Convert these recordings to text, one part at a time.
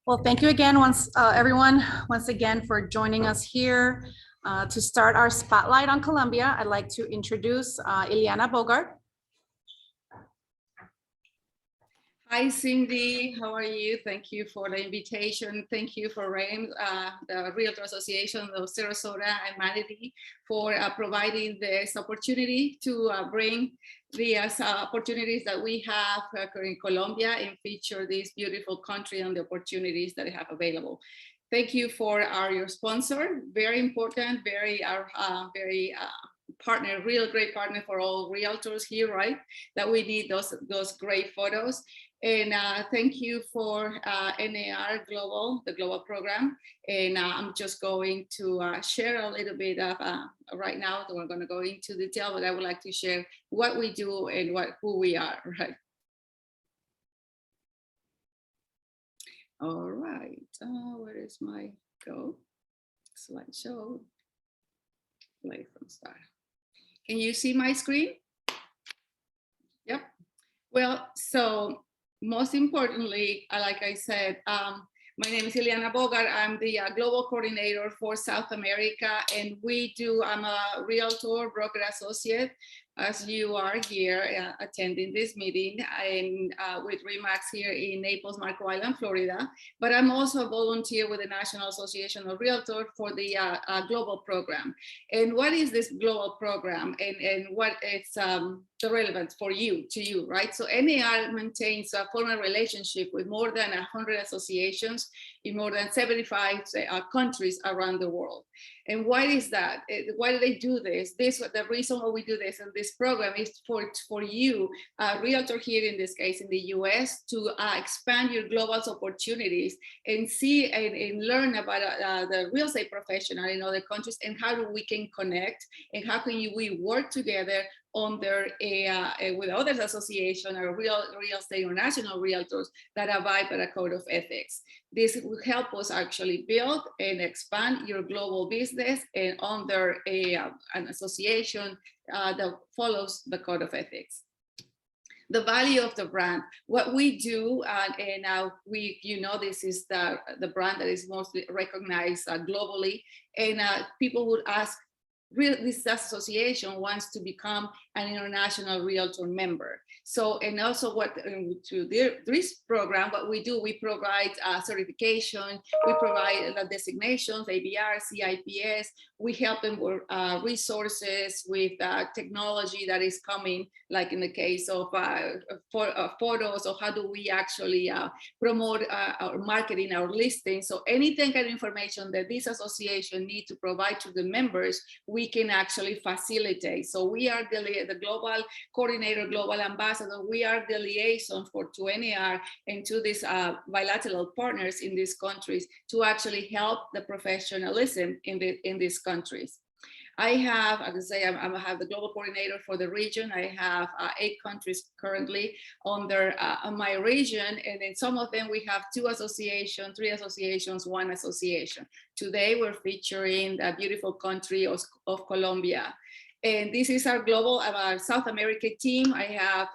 Well, thank you again, everyone, once again for joining us here. To start our spotlight on Colombia, I'd like to introduce Ileana Bogart. Hi, Cindy. How are you? Thank you for the invitation. Thank you for RAIM, the Realtor Association of Sarasota and Manatee, for providing this opportunity to bring the opportunities that we have in Colombia and feature this beautiful country and the opportunities that they have available. Thank you for your sponsor. Very important, very partner, real great partner for all realtors here, right? That we need those great photos. And thank you for NAR Global, the global program. And I'm just going to share a little bit of, right now, we're going to go into detail, but I would like to share what we do and who we are, right? All right, where is my slideshow? Play from start. Can you see my screen? Yep. Well, so most importantly, like I said, my name is Ileana Bogart. I'm the global coordinator for South America, and I'm a realtor broker associate, as you are here attending this meeting and with RE/MAX here in Naples, Marco Island, Florida. But I'm also a volunteer with the National Association of Realtors for the global program. And what is this global program, and what it's the relevance for you, right? So NAR maintains a formal relationship with more than 100 associations in more than 75 countries around the world. And why is that? Why do they do this? The reason why we do this in this program is for you, realtor here in this case in the US, to expand your global opportunities and see and learn about the real estate professional in other countries, and how we can connect, and how can we work together under with others association or real estate or national realtors that abide by a code of ethics. This will help us actually build and expand your global business and under an association that follows the code of ethics. The value of the brand, what we do, and now this is the brand that is mostly recognized globally, and people would ask, this association wants to become an international realtor member. So, and also through this program, what we do, we provide certification, we provide designations, ABR, CIPS, we help them with resources, with technology that is coming, like in the case of photos, or how do we actually promote our marketing, our listing. So anything kind of information that this association needs to provide to the members, we can actually facilitate. So we are the global coordinator, global ambassador. We are the liaison to NAR and to these bilateral partners in these countries to actually help the professionalism in these countries. I have, as I say, I have the global coordinator for the region. I have 8 countries currently under my region, and in some of them we have 2 associations, 3 associations, 1 association. Today we're featuring the beautiful country of Colombia. And this is our global, our South America team. I have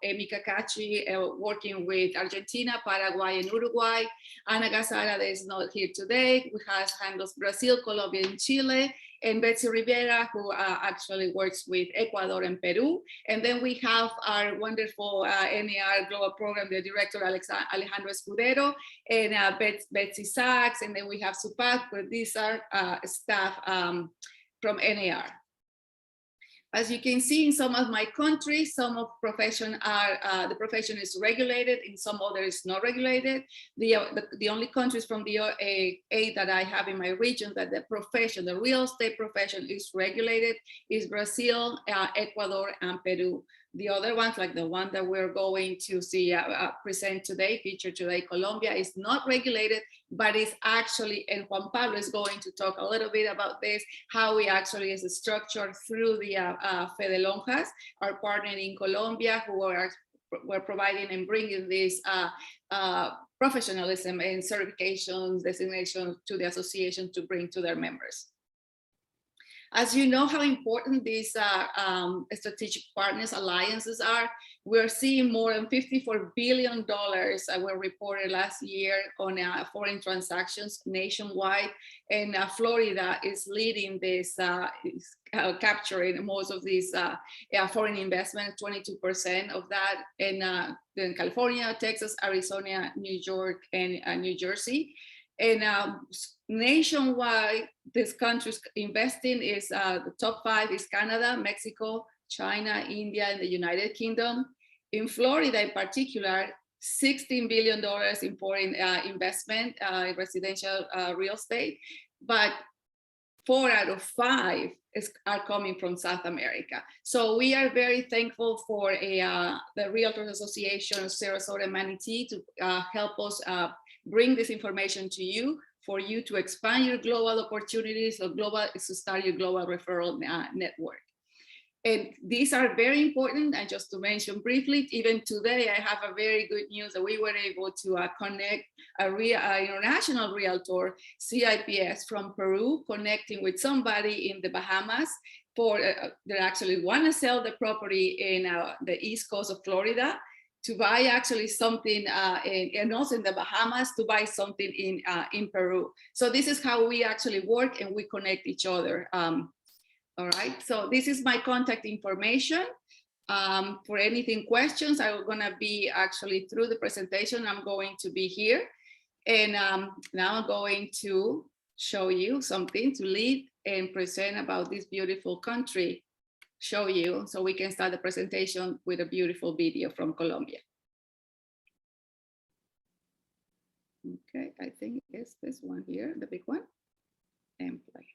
Emi Kakachi working with Argentina, Paraguay, and Uruguay. Ana Gazara, that is not here today, who handles Brazil, Colombia, and Chile. And Betsy Rivera, who actually works with Ecuador and Peru. And then we have our wonderful NAR Global Program, the director, Alejandro Escudero, and Betsy Sachs. And then we have Supak, but these are staff from NAR. As you can see, in some of my countries, some of profession are, the profession is regulated, in some others not regulated. The only countries from the 8 that I have in my region that the profession, the real estate profession is regulated is Brazil, Ecuador, and Peru. The other ones, like the one that we're going to see present today, feature today, Colombia, is not regulated, but is actually, and Juan Pablo is going to talk a little bit about this, how we actually is structured through the Fede Lonjas, our partner in Colombia, who we're providing and bringing this professionalism and certifications, designations to the association to bring to their members. As you know how important these strategic partners alliances are, we're seeing more than $54 billion were reported last year on foreign transactions nationwide. And Florida is leading this, capturing most of these foreign investment, 22% of that. And then California, Texas, Arizona, New York, and New Jersey. And nationwide, this country's investing is the top 5 is Canada, Mexico, China, India, and the United Kingdom. In Florida, in particular, $16 billion in foreign investment in residential real estate, but 4 out of 5 are coming from South America. So we are very thankful for the Realtors Association of Sarasota and Manatee to help us bring this information to you, for you to expand your global opportunities or to start your global referral network. And these are very important. And just to mention briefly, even today, I have a very good news that we were able to connect a international realtor, CIPS from Peru, connecting with somebody in the Bahamas for they actually want to sell the property in the east coast of Florida to buy actually something, and also in the Bahamas to buy something in Peru. So this is how we actually work, and we connect each other. All right, so this is my contact information. For anything questions, I'm gonna be actually through the presentation, I'm going to be here. And now I'm going to show you something to lead and present about this beautiful country, show you, so we can start the presentation with a beautiful video from Colombia. Okay, I think it's this one here, the big one, and play.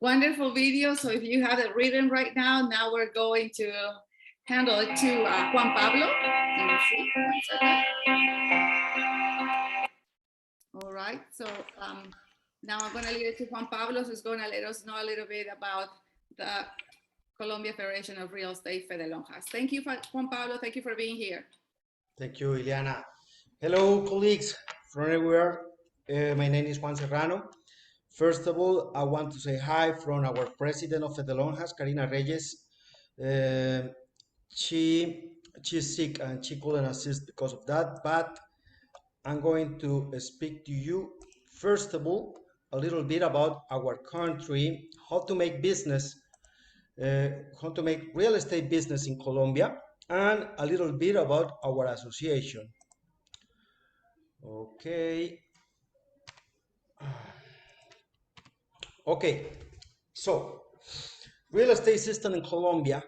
Wonderful video. So if you have it written right now, now we're going to handle it to Juan Pablo. Let me see. 1 second. All right. So now I'm going to leave it to Juan Pablo, who's going to let us know a little bit about the Colombia Federation of Real Estate, FEDELONJAS. Thank you, Juan Pablo. Thank you for being here. Thank you, Ileana. Hello, colleagues from everywhere. My name is Juan Serrano. First of all, I want to say hi from our president of FEDELONJAS, Karina Reyes. She's sick and she couldn't assist because of that, but I'm going to speak to you, first of all, a little bit about our country, how to make business, how to make real estate business in Colombia, and a little bit about our association. Okay. Okay, so real estate system in Colombia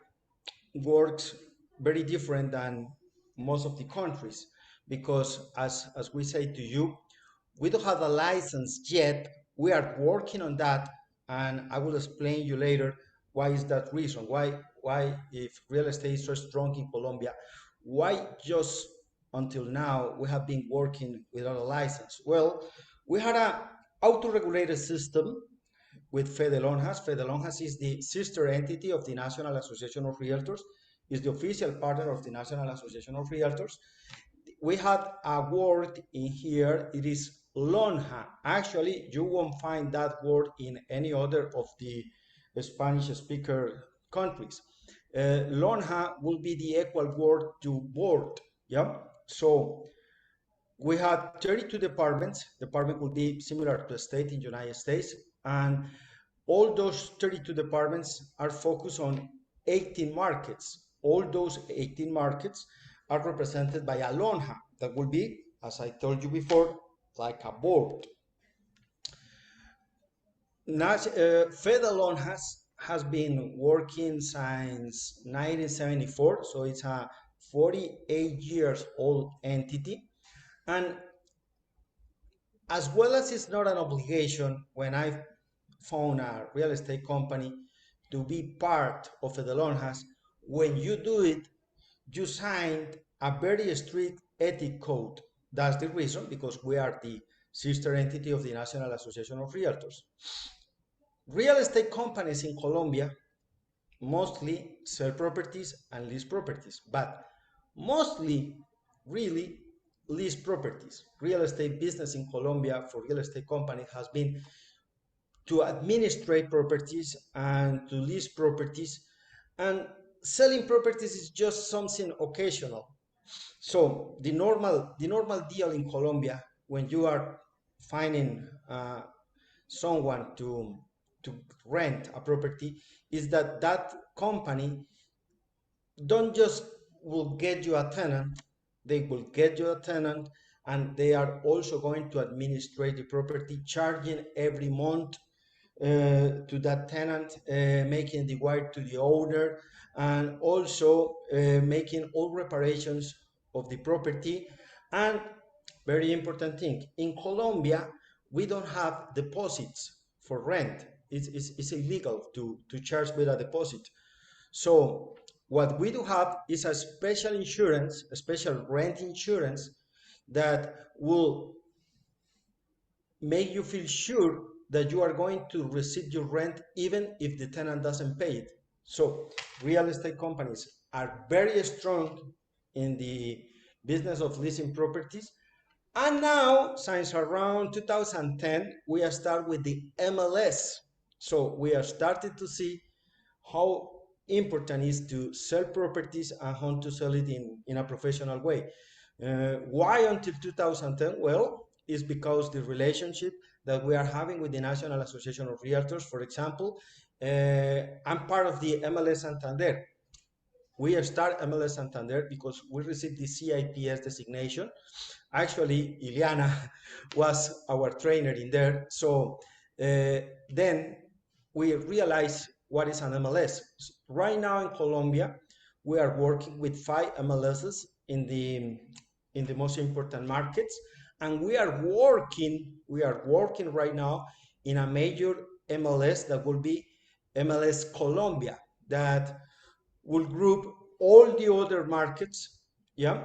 works very different than most of the countries because as we say to you, we don't have a license yet. We are working on that, and I will explain you later why is that reason, why if real estate is so strong in Colombia, why just until now we have been working without a license. Well, we had a auto-regulated system with FEDELONJAS. FEDELONJAS is the sister entity of the National Association of Realtors, is the official partner of the National Association of Realtors. We had a word in here, it is LONJA. Actually, you won't find that word in any other of the Spanish speaker countries. Lonja will be the equal word to board. Yeah. So we had 32 departments. Department will be similar to a state in the United States. And all those 32 departments are focused on 18 markets. All those 18 markets are represented by a lonja that will be, as I told you before, like a board. Fedalon has been working since 1974, so it's a 48 years old entity. And as well as it's not an obligation when I found a real estate company to be part of Fedalonjas, when you do it, you signed a very strict ethic code. That's the reason, because we are the sister entity of the National Association of Realtors. Real estate companies in Colombia mostly sell properties and lease properties, but mostly really lease properties. Real estate business in Colombia for real estate companies has been to administrate properties and to lease properties, and selling properties is just something occasional. So the normal deal in Colombia, when you are finding someone to rent a property, is that that company don't just will get you a tenant, they will get you a tenant, and they are also going to administrate the property, charging every month to that tenant, making the wire to the owner, and also making all reparations of the property. And very important thing, in Colombia, we don't have deposits for rent. It's illegal to charge with a deposit. So what we do have is a special insurance, a special rent insurance that will make you feel sure that you are going to receive your rent even if the tenant doesn't pay it. So real estate companies are very strong in the business of leasing properties. And now, since around 2010, we have started with the MLS. So we are starting to see how important is to sell properties and how to sell it in a professional way. Why until 2010? Well, it's because the relationship that we are having with the National Association of Realtors. For example, I'm part of the MLS Santander. We start MLS Santander because we received the CIPS designation. Actually, Ileana was our trainer in there. So then we realized what is an MLS. Right now in Colombia, we are working with 5 MLSs in the most important markets, and we are working right now in a major MLS that will be MLS Colombia, that will group all the other markets, yeah,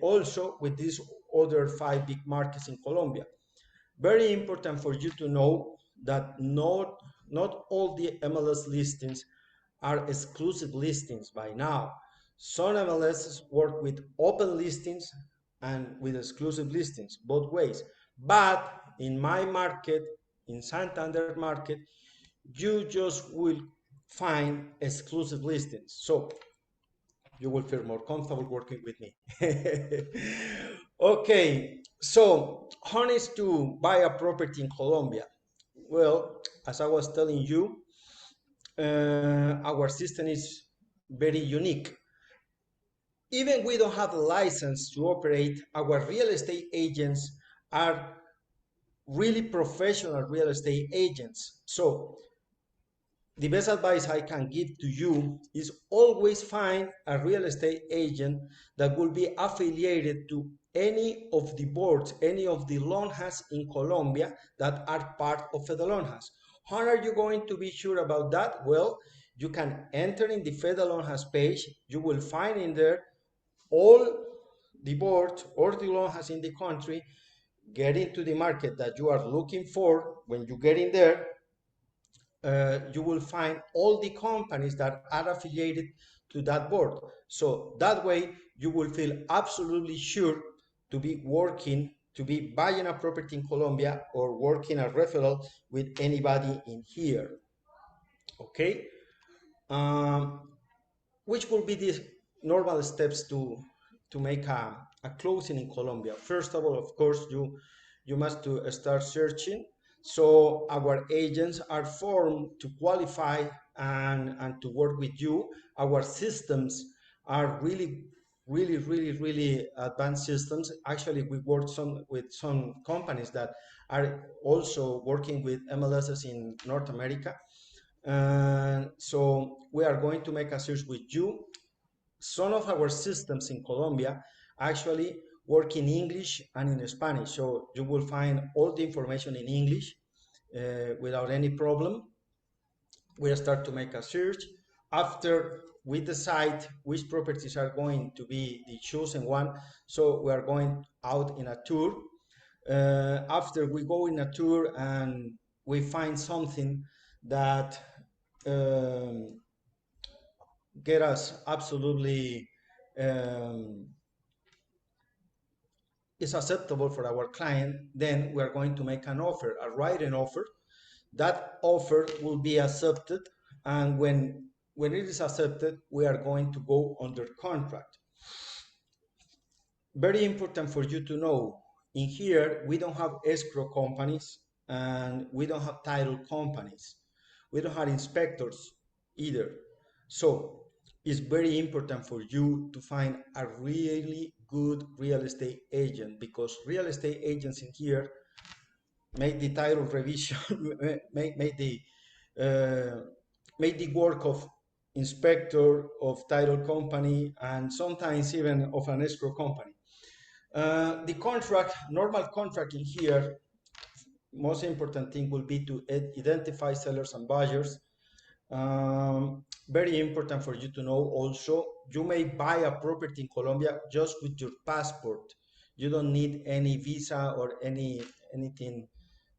also with these other 5 big markets in Colombia. Very important for you to know that not all the MLS listings are exclusive listings by now. Some MLSs work with open listings and with exclusive listings, both ways. But in my market, in Santander market, you just will find exclusive listings. So you will feel more comfortable working with me. Okay, so how is to buy a property in Colombia? Well, as I was telling you, our system is very unique. Even we don't have a license to operate, our real estate agents are really professional real estate agents. So the best advice I can give to you is always find a real estate agent that will be affiliated to any of the boards, any of the lonjas in Colombia that are part of the lonjas. How are you going to be sure about that? Well, you can enter in the Fedalonjas page. You will find in there all the boards or the lonjas in the country. Get into the market that you are looking for. When you get in there, you will find all the companies that are affiliated to that board. So that way you will feel absolutely sure to be working, to be buying a property in Colombia or working a referral with anybody in here. Okay. Um, which will be the normal steps to make a closing in Colombia? First of all, of course, you must to start searching. So our agents are formed to qualify and to work with you. Our systems are really advanced systems. Actually, we work with some companies that are also working with MLSs in North America. So we are going to make a search with you. Some of our systems in Colombia actually work in English and in Spanish. So you will find all the information in English without any problem. We start to make a search. After we decide which properties are going to be the chosen one, so we are going out in a tour. After we go in a tour and we find something that um, get us absolutely is acceptable for our client, then we are going to make an offer, a written offer. That offer will be accepted, and when it is accepted, we are going to go under contract. Very important for you to know, in here we don't have escrow companies and we don't have title companies. We don't have inspectors either. So it's very important for you to find a really good real estate agent, because real estate agents in here make the title revision, make the uh, make the work of inspector, of title company, and sometimes even of an escrow company. The contract, normal contract in here, most important thing will be to identify sellers and buyers. Very important for you to know also, you may buy a property in Colombia just with your passport. You don't need any visa or anything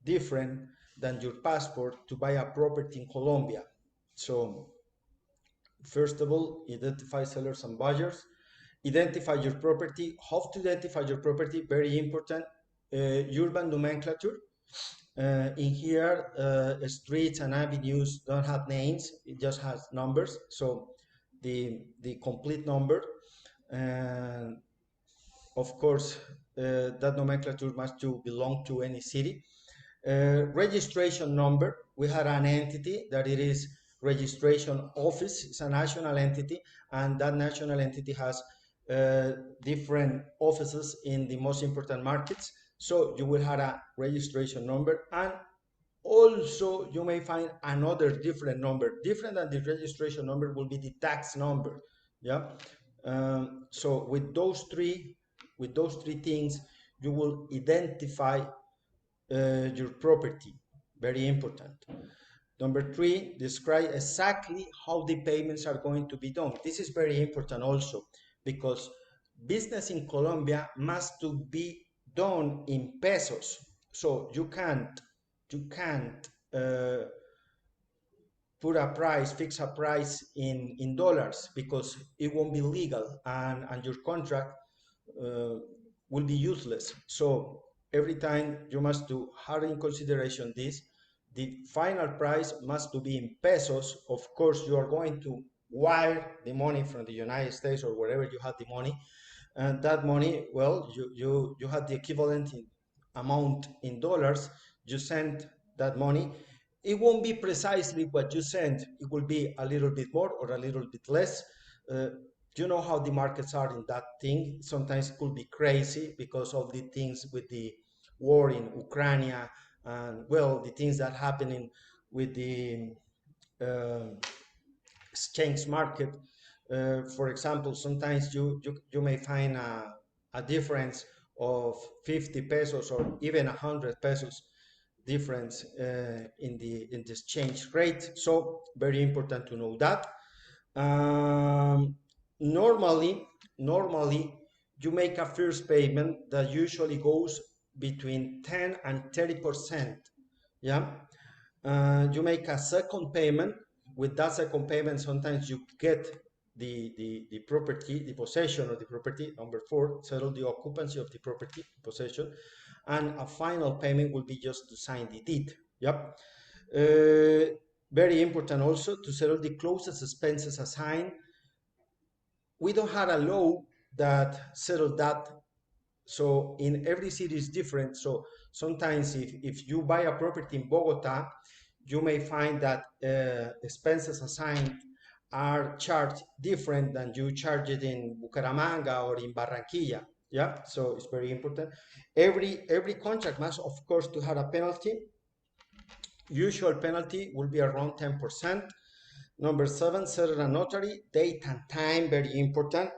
different than your passport to buy a property in Colombia. So first of all, identify sellers and buyers. Identify your property. How to identify your property? Very important. Urban nomenclature. In here, streets and avenues don't have names, it just has numbers. So the complete number, and of course, that nomenclature must to belong to any city. Registration number, we had an entity that it is registration office. It's a national entity, and that national entity has different offices in the most important markets. So you will have a registration number, and also you may find another different number. Different than the registration number will be the tax number. Yeah. So with those three things, you will identify your property. Very important. Number three, describe exactly how the payments are going to be done. This is very important also, because business in Colombia must to be done in pesos. So you can't put a price, fix a price in dollars, because it won't be legal, and your contract uh, will be useless. So every time you must do have in consideration this, the final price must to be in pesos. Of course, you are going to wire the money from the United States or wherever you have the money, and that money, well, you have the equivalent in amount in dollars. You send that money. It won't be precisely what you send. It will be a little bit more or a little bit less. uh, you know how the markets are in that thing. Sometimes it could be crazy because of the things with the war in Ukraine, and well, the things that happening with the uh, exchange market. For example, sometimes you may find a difference of 50 pesos or even 100 pesos difference in the exchange rate. So very important to know that. Um, normally, normally you make a first payment that usually goes between 10 and 30%. Yeah. You make a second payment. With that second payment, sometimes you get the property, the possession of the property. Number four, settle the occupancy of the property, possession. And a final payment will be just to sign the deed. Yep. very important also to settle the closest expenses assigned. We don't have a law that settle that. So in every city is different. So sometimes if you buy a property in Bogota, you may find that expenses assigned are charged different than you charge it in Bucaramanga or in Barranquilla. Yeah, so it's very important. Every contract must, of course, to have a penalty. Usual penalty will be around 10%. Number 7, settle a notary, date and time, very important.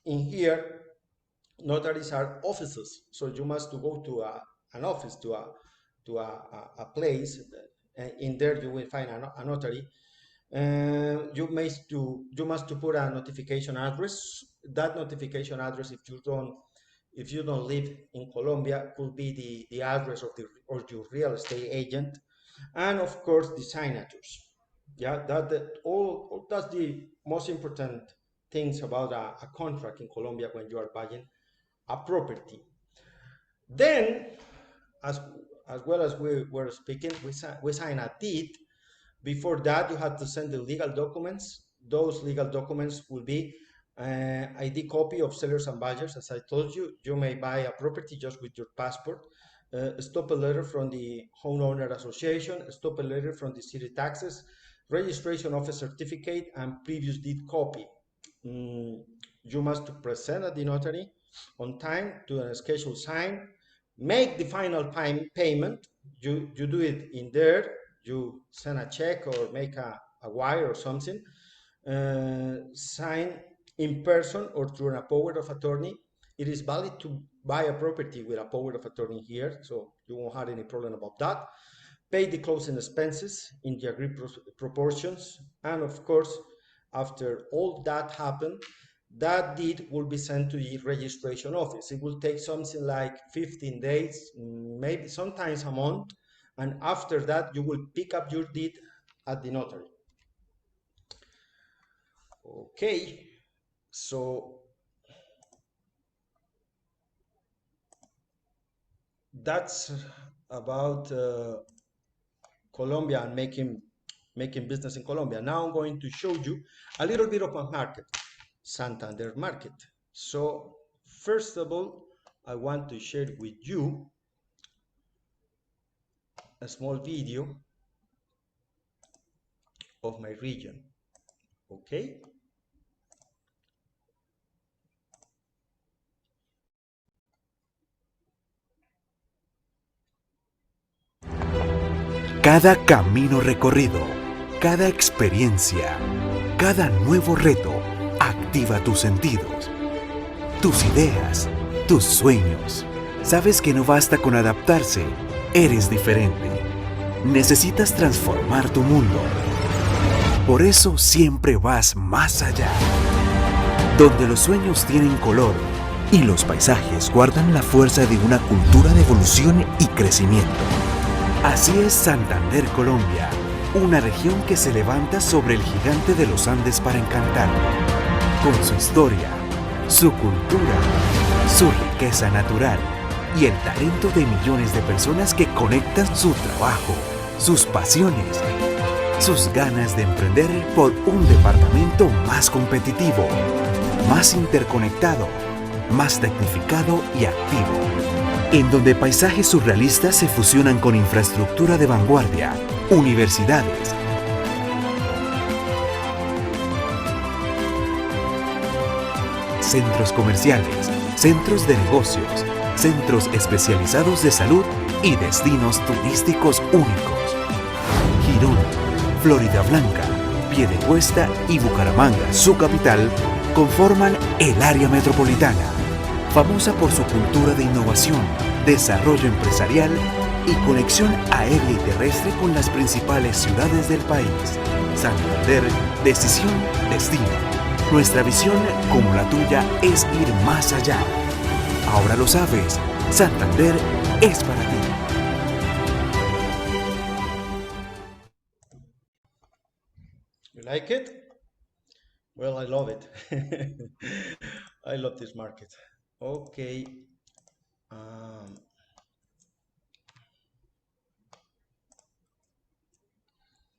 In here, notaries are offices, so you must to go to an office, to a place. In there, you will find a notary. You must to put a notification address. That notification address, if you don't live in Colombia, could be the address of your real estate agent, and of course the signatures. Yeah, that's the most important things about a contract in Colombia when you are buying a property. Then, as as well as we were speaking, we sign a deed. Before that, you have to send the legal documents. Those legal documents will be ID copy of sellers and buyers. As I told you, you may buy a property just with your passport. Stop a letter from the homeowner association. Stop a letter from the city taxes. Registration of a certificate and previous deed copy. You must present at the notary on time to a scheduled sign. Make the final payment. You do it in there. You send a check or make a wire or something. Sign in person or through a power of attorney. It is valid to buy a property with a power of attorney here, so you won't have any problem about that. Pay the closing expenses in the agreed proportions, and of course, after all that happened, that deed will be sent to the registration office. It will take something like 15 days, maybe sometimes a month, and after that, you will pick up your deed at the notary. Okay, so that's about Colombia and making business in Colombia. Now I'm going to show you a little bit of my market, Santander market. So first of all, I want to share with you a small video of my region. Okay. Cada camino recorrido, cada experiencia, cada nuevo reto activa tus sentidos, tus ideas, tus sueños. Sabes que no basta con adaptarse, eres diferente. Necesitas transformar tu mundo. Por eso siempre vas más allá. Donde los sueños tienen color y los paisajes guardan la fuerza de una cultura de evolución y crecimiento. Así es Santander, Colombia, una región que se levanta sobre el gigante de los Andes para encantar, con su historia, su cultura, su riqueza natural y el talento de millones de personas que conectan su trabajo, sus pasiones, sus ganas de emprender por un departamento más competitivo, más interconectado, más tecnificado y activo, en donde paisajes surrealistas se fusionan con infraestructura de vanguardia, universidades, centros comerciales, centros de negocios, centros especializados de salud y destinos turísticos únicos. Girón, Florida Blanca, Piedecuesta y Bucaramanga, su capital, conforman el área metropolitana, famosa por su cultura de innovación, desarrollo empresarial y conexión aérea y terrestre con las principales ciudades del país. Santander, decisión, destino. Nuestra visión, como la tuya, es ir más allá. Ahora lo sabes, Santander es para ti. You like it? Well, I love it. I love this market. Okay.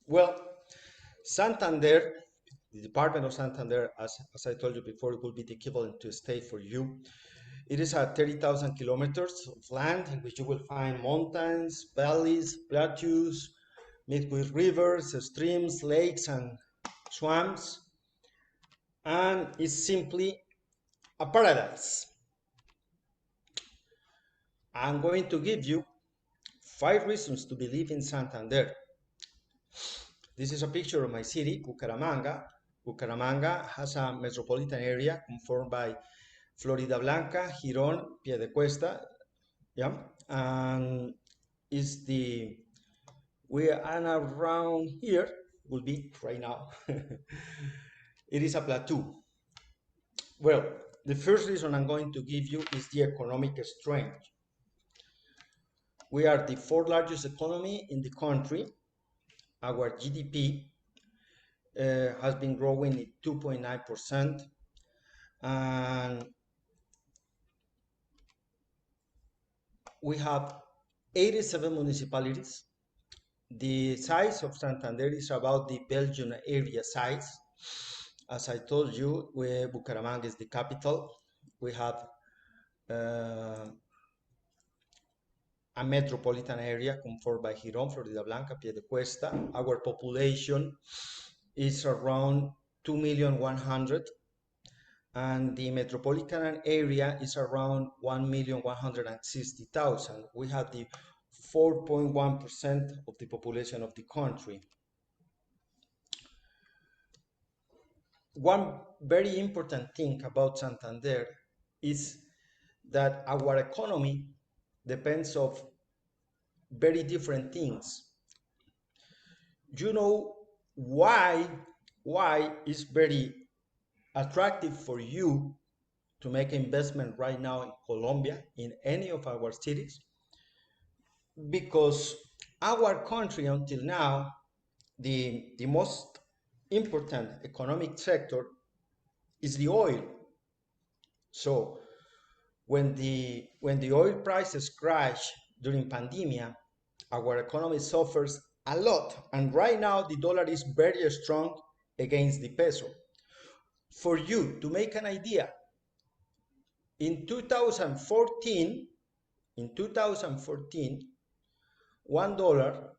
Well, Santander, the Department of Santander, as I told you before, it will be the equivalent to a state for you. It is at 30,000 kilometers of land in which you will find mountains, valleys, plateaus, mixed with rivers, streams, lakes, and swamps. And it's simply a paradise. I'm going to give you 5 reasons to believe in Santander. This is a picture of my city, Bucaramanga. Bucaramanga has a metropolitan area conformed by Florida Blanca, Girón, Piedecuesta, yeah, and we are around here, will be right now. It is a plateau. Well, the first reason I'm going to give you is the economic strength. We are the 4th largest economy in the country. Our GDP has been growing at 2.9%, and we have 87 municipalities. The size of Santander is about the Belgian area size. As I told you, Bucaramanga is the capital. We have a metropolitan area conformed by Girón, Florida Blanca, Piedecuesta. Our population is around 2,100,000, and the metropolitan area is around 1,160,000. We have the 4.1% of the population of the country. One very important thing about Santander is that our economy depends on very different things. You know why it's very attractive for you to make investment right now in Colombia, in any of our cities? Because our country until now, the most important economic sector is the oil. So when the oil prices crash during pandemia, our economy suffers a lot, and right now the dollar is very strong against the peso. For you to make an idea, in 2014, $1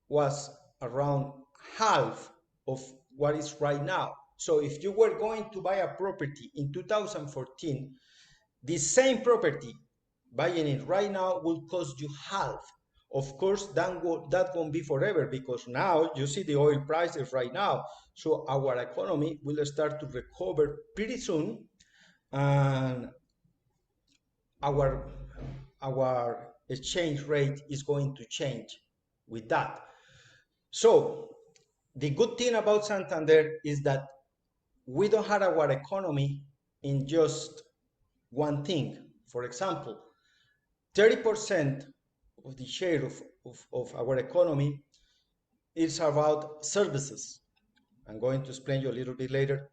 was around half of what is right now. So if you were going to buy a property in 2014, the same property, buying it right now will cost you half. Of course, that won't be forever, because now you see the oil prices right now. So our economy will start to recover pretty soon, and our exchange rate is going to change with that. So the good thing about Santander is that we don't have our economy in just one thing. For example, 30% of the share of our economy is about services. I'm going to explain you a little bit later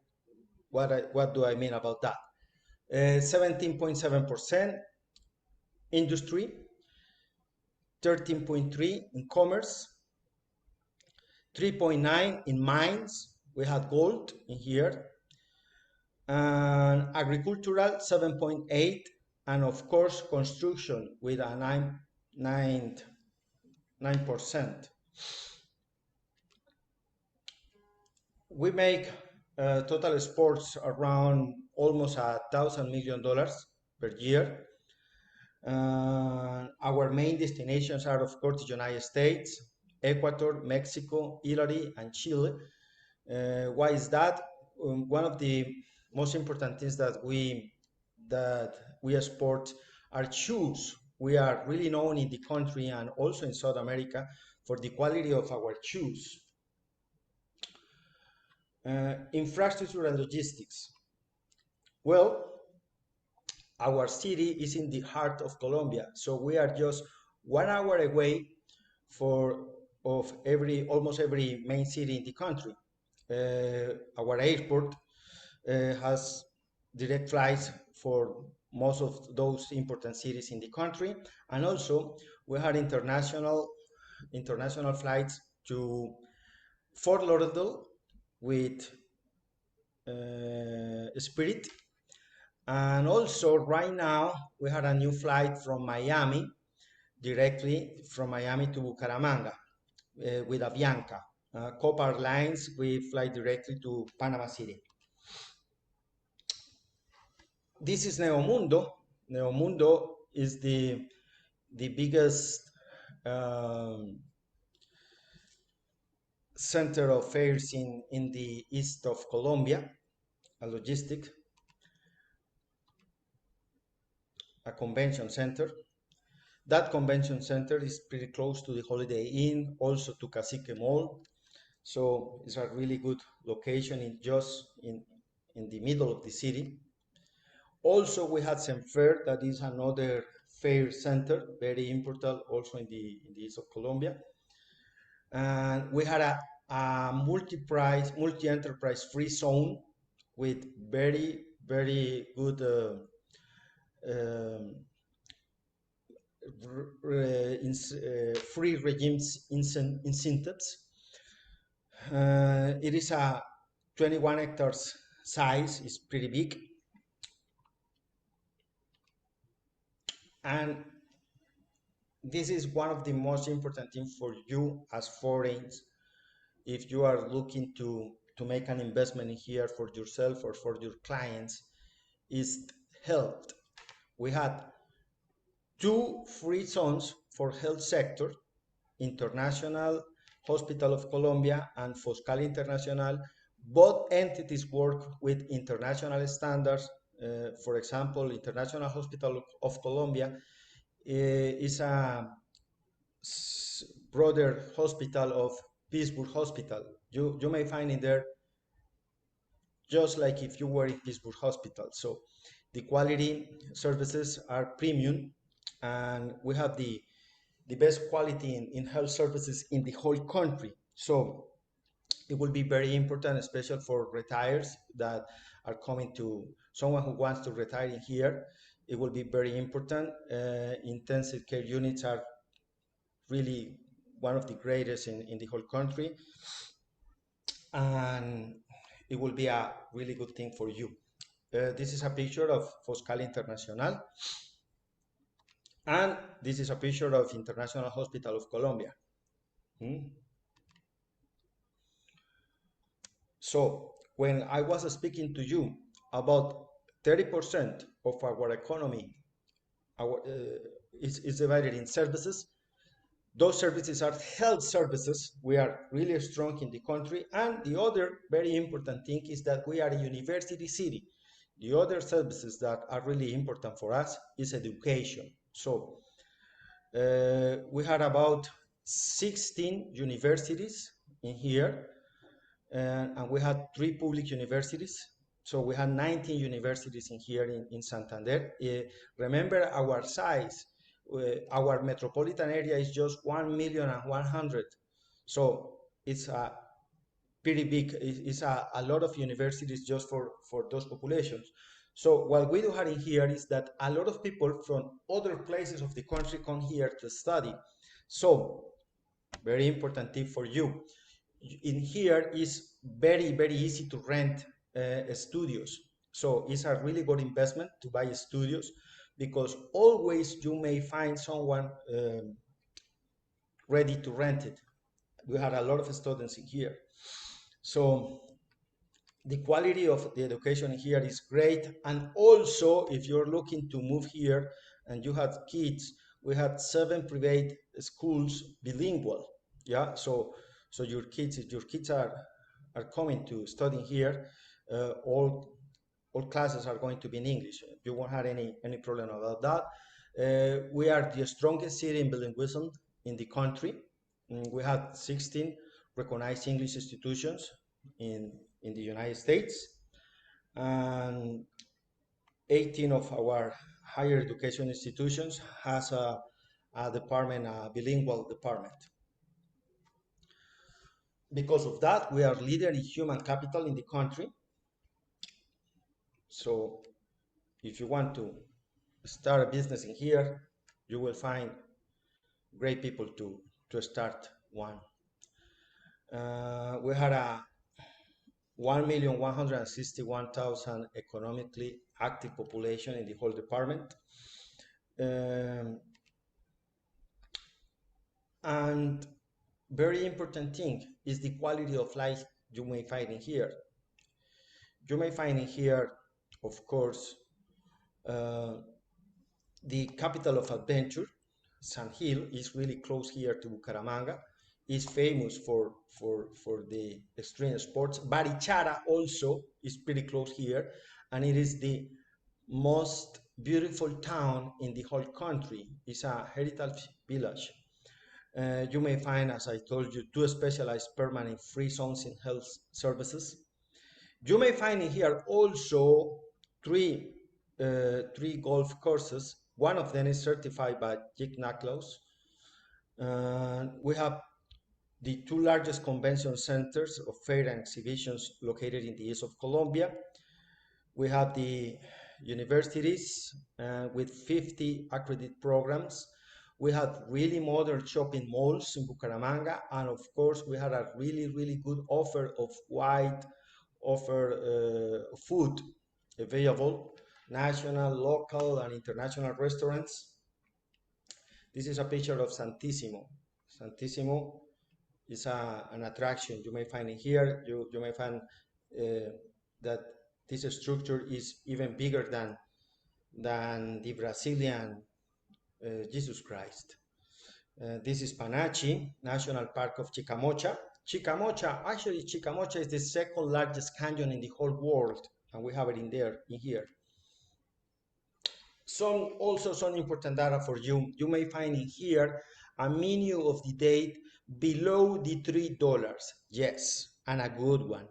what do I mean about that. 17.7% industry, 13.3% in commerce, 3.9% in mines. We have gold in here, and agricultural 7.8%, and of course construction with a 9%. We make total exports around almost $1,000 million per year. Our main destinations are, of course, the United States, Ecuador, Mexico, Italy, and Chile. Why is that? One of the most important things that we export are shoes. We are really known in the country and also in South America for the quality of our shoes. Infrastructure and logistics. Well, our city is in the heart of Colombia, so we are just 1 hour away of almost every main city in the country. Our airport has direct flights for most of those important cities in the country, and also we have international flights to Fort Lauderdale, with Spirit. And also right now we had a new flight from Miami, directly from Miami to Bucaramanga with Avianca. Copa Airlines, we fly directly to Panama City. This is Neomundo. Neomundo is the biggest center of fairs in the east of Colombia, a convention center. That convention center is pretty close to the Holiday Inn, also to Cacique Mall. So it's a really good location in the middle of the city. Also, we had Fair, that is another fair center, very important also in the east of Colombia. And we had a multi-enterprise free zone with very, very good free regimes incentives. It is a 21 hectares size, it's pretty big. And this is one of the most important things for you as foreigners, if you are looking to make an investment here for yourself or for your clients, is health. We had 2 free zones for health sector, International Hospital of Colombia and Foscal International. Both entities work with international standards. For example, International Hospital of Colombia is a brother hospital of Pittsburgh Hospital. You may find in there just like if you were in Pittsburgh Hospital. So the quality services are premium, and we have the best quality in health services in the whole country. So it will be very important, especially for retirees that are coming to, someone who wants to retire in here. It will be very important. Intensive care units are really one of the greatest in the whole country, and it will be a really good thing for you. This is a picture of Foscal Internacional, and this is a picture of International Hospital of Colombia. So when I was speaking to you about 30% of our economy is divided in services, those services are health services. We are really strong in the country. And the other very important thing is that we are a university city. The other services that are really important for us is education. So we had about 16 universities in here, and we had 3 public universities. So we had 19 universities in here in Santander. Remember our size. Our metropolitan area is just 1,100,000. So it's a pretty big, it's a lot of universities just for those populations. So what we do have in here is that a lot of people from other places of the country come here to study. So very important tip for you. In here is very, very easy to rent studios. So it's a really good investment to buy studios, because always you may find someone ready to rent it. We had a lot of students in here. So the quality of the education here is great. And also, if you're looking to move here and you have kids, we had 7 private schools bilingual. Yeah, so your kids, if your kids are coming to study here, all classes are going to be in English. You won't have any problem about that. We are the strongest city in bilingualism in the country. We have 16 recognized English institutions in the United States, and 18 of our higher education institutions has a department, a bilingual department. Because of that, we are leader in human capital in the country. So if you want to start a business in here, you will find great people to start one. We had 1,161,000 economically active population in the whole department. And very important thing is the quality of life you may find in here. You may find in here, of course, the capital of adventure. San Gil is really close here to Bucaramanga. Is famous for the extreme sports. Barichara also is pretty close here, and it is the most beautiful town in the whole country. It's a heritage village. You may find, as I told you, 2 specialized permanent free zones in health services. You may find in here also three golf courses. One of them is certified by Jig Nicklaus. We have the 2 largest convention centers of fair and exhibitions located in the east of Colombia. We have the universities with 50 accredited programs. We have really modern shopping malls in Bucaramanga, and of course we had a really good offer of food available, national, local, and international restaurants. This is a picture of Santissimo. Santissimo is an attraction you may find in here. You may find that this structure is even bigger than the Brazilian Jesus Christ. This is Panachi, National Park of Chicamocha. Chicamocha is the 2nd largest canyon in the whole world, and we have it in here. Some important data for you. You may find in here a menu of the date below the $3. Yes, and a good one.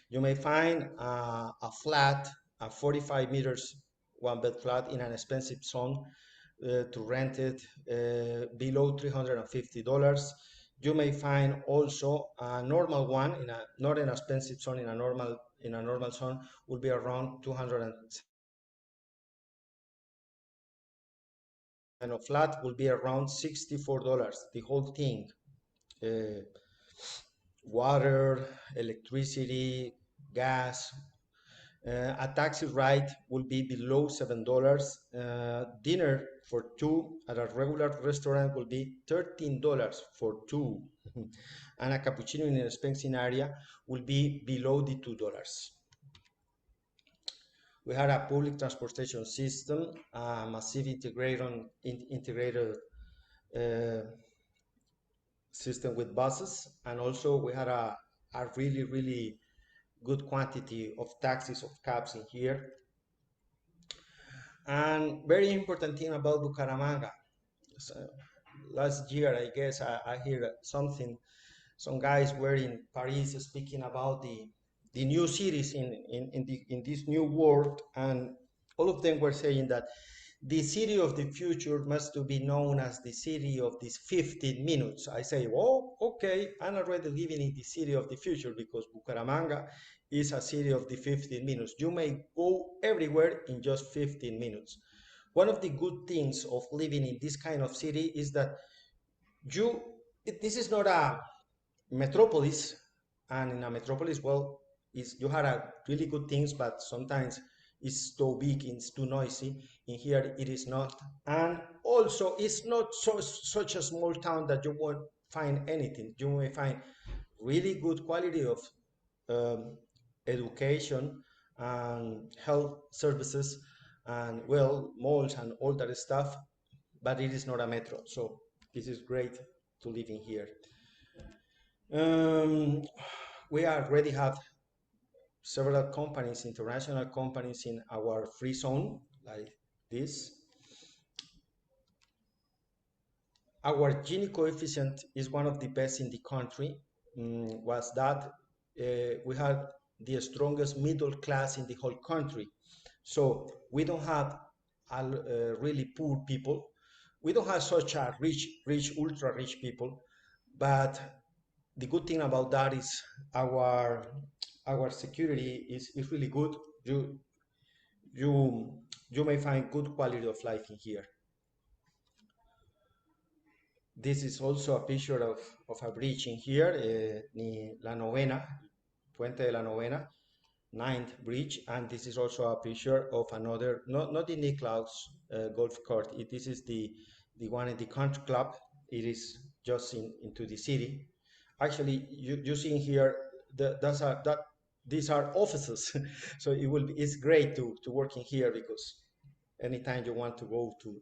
You may find a flat, a 45 meters, 1-bed flat in an expensive zone to rent it below $350. You may find also a normal one in not an expensive zone, in a normal zone will be around 200. And a flat will be around $64. The whole thing, water, electricity, gas. A taxi ride will be below $7. Dinner for 2 at a regular restaurant will be $13 for 2. And a cappuccino in an expensive area will be below the $2. We had a public transportation system, a massive integrated system with buses, and also we had a really good quantity of taxis, of cabs in here. And very important thing about Bucaramanga. So last year, I guess I hear something. Some guys were in Paris speaking about the new cities in this new world, and all of them were saying that the city of the future must to be known as the city of these 15 minutes. I say, well, okay, I'm already living in the city of the future, because Bucaramanga is a city of the 15 minutes. You may go everywhere in just 15 minutes. One of the good things of living in this kind of city is that this is not a metropolis, and in a metropolis, well, you have a really good things, but sometimes it's too big, it's too noisy. In here, it is not, and also it's not such a small town that you won't find anything. You may find really good quality of education and health services, and well, malls and all that stuff, but it is not a metro, so this is great to live in here. We already have several companies, international companies, in our free zone, like this. Our Gini coefficient is one of the best in the country. Was that we have the strongest middle class in the whole country. So we don't have really poor people. We don't have such a rich, ultra rich people, but the good thing about that is our security is really good. You may find good quality of life in here. This is also a picture of a bridge in here, La Novena, Puente de la Novena, 9th bridge, and this is also a picture of another, not the Niklaus golf court. This is the one in the country club. It is just into the city. Actually, you see here these are offices, so it's great to work in here, because anytime you want to go to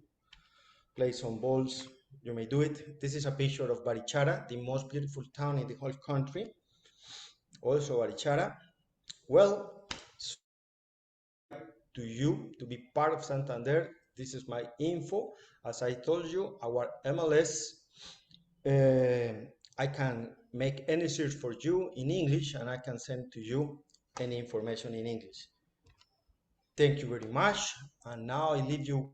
play some balls, you may do it. This is a picture of Barichara, the most beautiful town in the whole country. Also Barichara. Well, so to you to be part of Santander, this is my info. As I told you, our MLS, I can make any search for you in English, and I can send to you any information in English. Thank you very much. And now I leave you.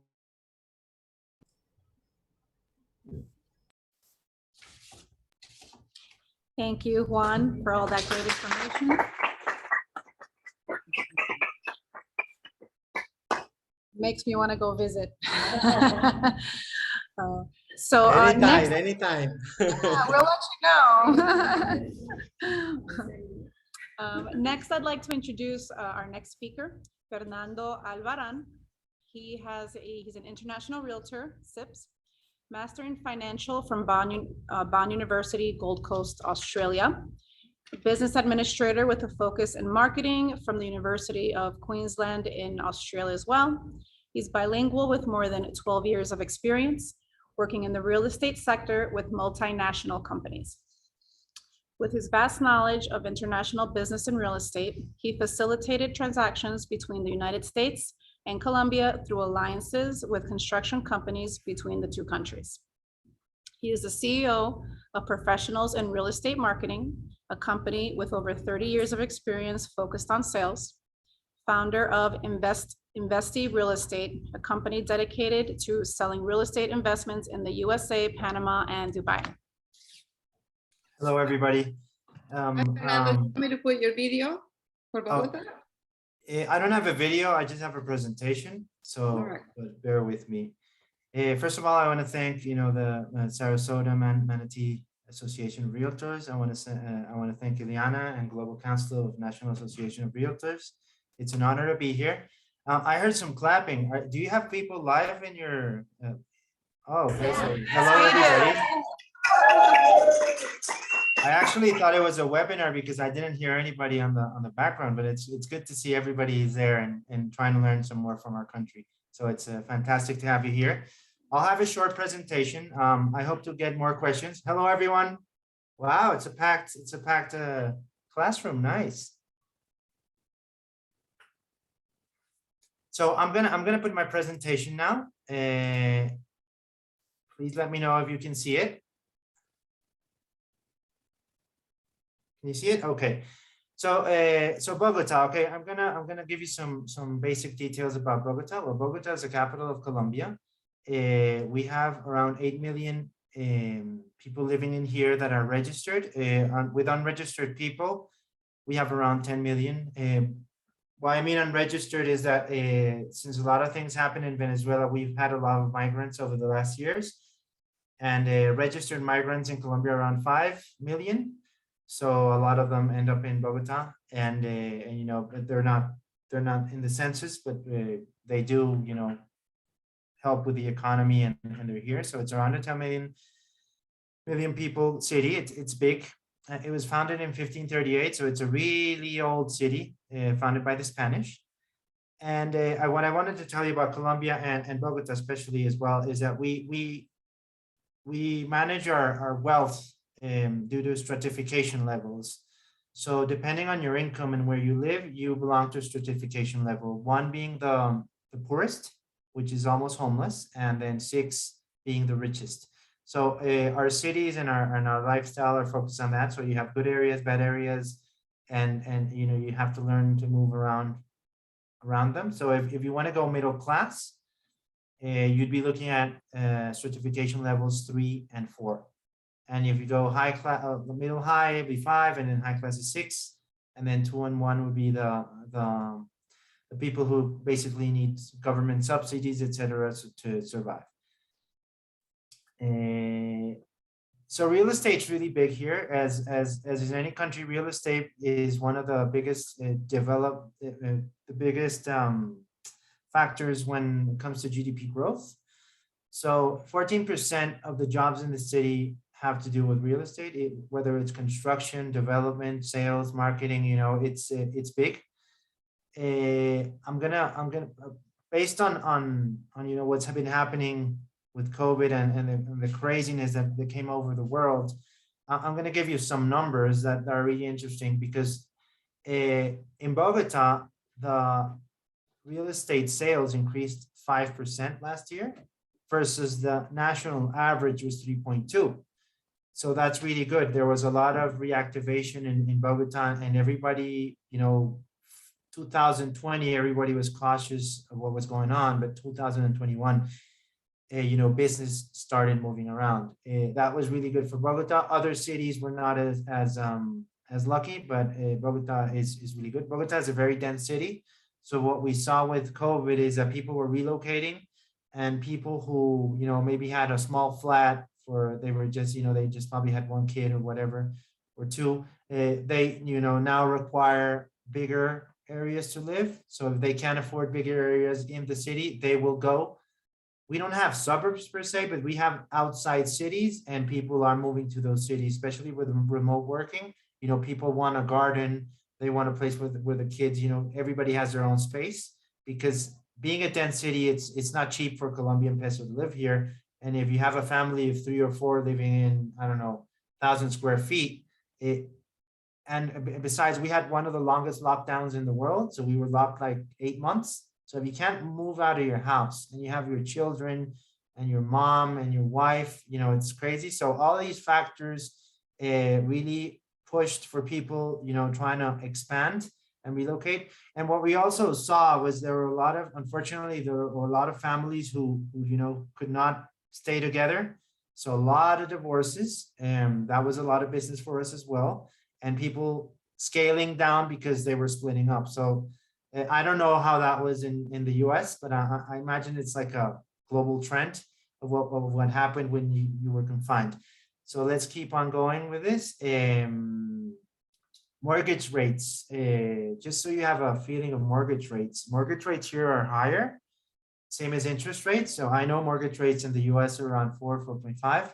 Thank you, Juan, for all that great information. Makes me want to go visit. So Anytime, next, anytime. we'll let you know. Next, I'd like to introduce our next speaker, Fernando Alvaran. He's an international realtor, SIPS, Master in Financial from Bond University, Gold Coast, Australia. Business administrator with a focus in marketing from the University of Queensland in Australia as well. He's bilingual with more than 12 years of experience working in the real estate sector with multinational companies. With his vast knowledge of international business and real estate, he facilitated transactions between the United States and Colombia through alliances with construction companies between the two countries. He is the CEO of Professionals in Real Estate Marketing, a company with over 30 years of experience focused on sales, founder of Investi Real Estate, a company dedicated to selling real estate investments in the USA, Panama, and Dubai. Hello, everybody. Fernando, you want me to put your video for Bogota? I don't have a video, I just have a presentation, so but bear with me. First of all, I want to thank the Sarasota Manatee Association of Realtors. I want to thank Ileana and Global Council of National Association of Realtors. It's an honor to be here. I heard some clapping. Do you have people live in your? Okay. So hello, everybody. I actually thought it was a webinar because I didn't hear anybody on the background, but it's good to see everybody is there and trying to learn some more from our country. So it's fantastic to have you here. I'll have a short presentation. I hope to get more questions. Hello, everyone. Wow, it's a packed classroom. Nice. So I'm gonna put my presentation now. Please let me know if you can see it. Can you see it? Okay. So Bogota. Okay, I'm gonna give you some basic details about Bogota. Well, Bogota is the capital of Colombia. We have around 8 million people living in here that are registered. With unregistered people, we have around 10 million. What I mean unregistered is that since a lot of things happen in Venezuela, we've had a lot of migrants over the last years, and registered migrants in Colombia around 5 million. So a lot of them end up in Bogota, and they're not in the census, but they do help with the economy, and they're here. So it's around a 10 million people city. It's big. It was founded in 1538, so it's a really old city, founded by the Spanish. And what I wanted to tell you about Colombia and Bogota especially as well is that we manage our wealth due to stratification levels. So depending on your income and where you live, you belong to stratification level. 1 being the poorest, which is almost homeless, and then 6 being the richest. So our cities and our lifestyle are focused on that. So you have good areas, bad areas, and you have to learn to move around them. So if you want to go middle class, you'd be looking at stratification levels 3 and 4. And if you go high class, middle high, it'd be 5, and then high class is 6, and then 2 and 1 would be the people who basically need government subsidies, etc., to survive. So real estate's really big here. As in any country, real estate is one of the biggest the biggest factors when it comes to GDP growth. So 14% of the jobs in the city have to do with real estate, whether it's construction, development, sales, marketing. You know, it's big. I'm gonna based on you know what's been happening with COVID and the craziness that came over the world. I'm gonna give you some numbers that are really interesting because in Bogota, the real estate sales increased 5% last year versus the national average was 3.2. So that's really good. There was a lot of reactivation in Bogota, and everybody, you know, 2020, everybody was cautious of what was going on, but 2021, you know, business started moving around. That was really good for Bogota. Other cities were not as lucky, but Bogota is really good. Bogota is a very dense city. So what we saw with COVID is that people were relocating, and people who, you know, maybe had a small flat for, they were just, you know, they just probably had one kid or whatever, or two, they, you know, now require bigger areas to live. So if they can't afford bigger areas in the city, they will go. We don't have suburbs per se, but we have outside cities, and people are moving to those cities, especially with remote working. You know, people want a garden, they want a place where the kids, you know, everybody has their own space, because being a dense city, it's not cheap for Colombian peso to live here. And if you have a family of 3 or 4 living in, I don't know, 1,000 square feet, and besides, we had one of the longest lockdowns in the world. So we were locked like 8 months. So if you can't move out of your house and you have your children and your mom and your wife, you know, it's crazy. So all these factors really pushed for people, you know, trying to expand and relocate. And what we also saw was there were a lot of, unfortunately, there were a lot of families who you know, could not stay together. So a lot of divorces, and that was a lot of business for us as well. And people scaling down because they were splitting up. So I don't know how that was in the US, but I imagine it's like a global trend of what happened when you were confined. So let's keep on going with this. Mortgage rates, just so you have a feeling of mortgage rates here are higher, same as interest rates. So I know mortgage rates in the US are around 4.5.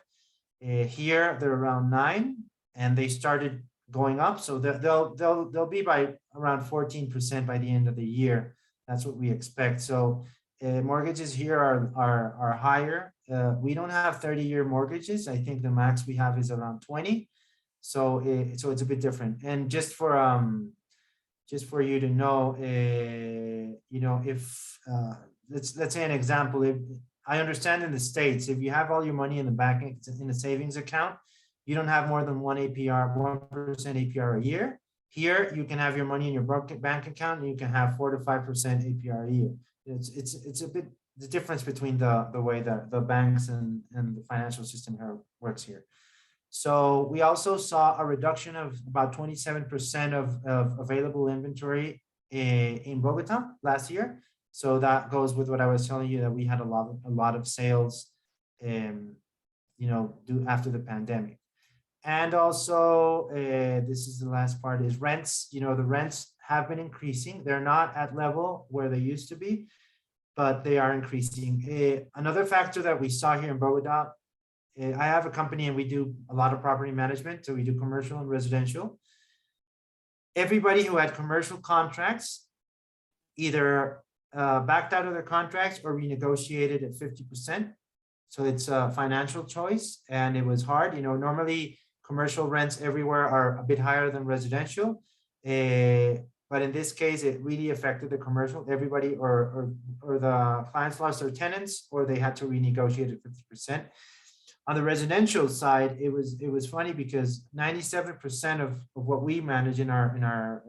Here they're around 9, and they started going up. So they'll be by around 14% by the end of the year. That's what we expect. So mortgages here are higher. We don't have 30-year mortgages. I think the max we have is around 20. So it's a bit different. And just for you to know, you know, if let's say an example, if I understand in the States, if you have all your money in the bank, in a savings account, you don't have more than 1% APR a year. Here, you can have your money in your bank account, and you can have 4 to 5% APR a year. It's a bit the difference between the way that the banks and the financial system here works here. So we also saw a reduction of about 27% of available inventory in Bogota last year. So that goes with what I was telling you, that we had a lot of sales, you know, after the pandemic. And also, this is the last part, is rents. You know, the rents have been increasing. They're not at level where they used to be, but they are increasing. Another factor that we saw here in Bogota, I have a company and we do a lot of property management. So we do commercial and residential. Everybody who had commercial contracts either backed out of their contracts or renegotiated at 50%. So it's a financial choice, and it was hard. You know, normally commercial rents everywhere are a bit higher than residential. But in this case, it really affected the commercial. Everybody or the clients lost their tenants, or they had to renegotiate at 50%. On the residential side, it was funny because 97% of what we manage in our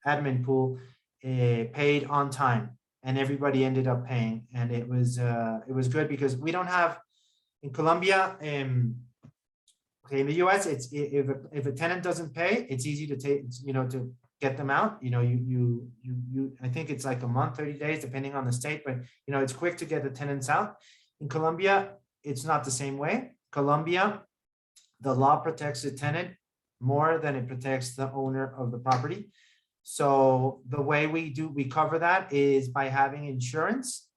admin pool paid on time, and everybody ended up paying. And it was good because we don't have in Colombia. Okay, in the US, it's if a tenant doesn't pay, it's easy to take, you know, to get them out. You know, you I think it's like a month, 30 days, depending on the state, but you know, it's quick to get the tenants out. In Colombia, it's not the same way. Colombia, the law protects the tenant more than it protects the owner of the property. So the way we cover that is by having insurance.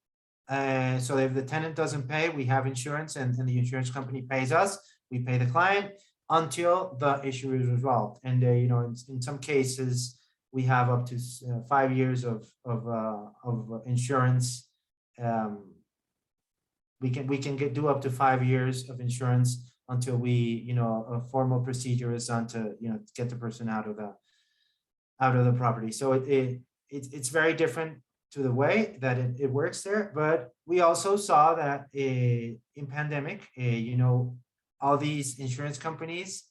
So if the tenant doesn't pay, we have insurance, and the insurance company pays us. We pay the client until the issue is resolved. And you know, in some cases, we have up to 5 years of insurance. We can do up to 5 years of insurance until we, you know, a formal procedure is done to, you know, get the person out of the property. So it's very different to the way that it works there. But we also saw that in pandemic, you know, all these insurance companies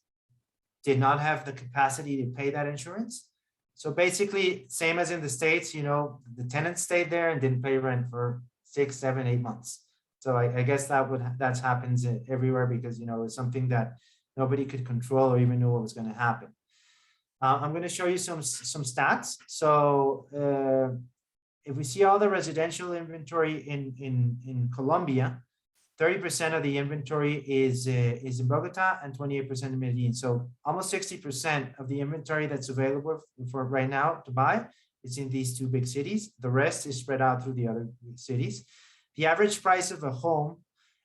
did not have the capacity to pay that insurance. So basically, same as in the States, you know, the tenant stayed there and didn't pay rent for 6, 7, 8 months. So I guess that happens everywhere, because, you know, it's something that nobody could control or even know what was going to happen. I'm going to show you some stats. So if we see all the residential inventory in Colombia, 30% of the inventory is in Bogota and 28% in Medellin. So almost 60% of the inventory that's available for right now to buy is in these 2 big cities. The rest is spread out through the other cities. The average price of a home,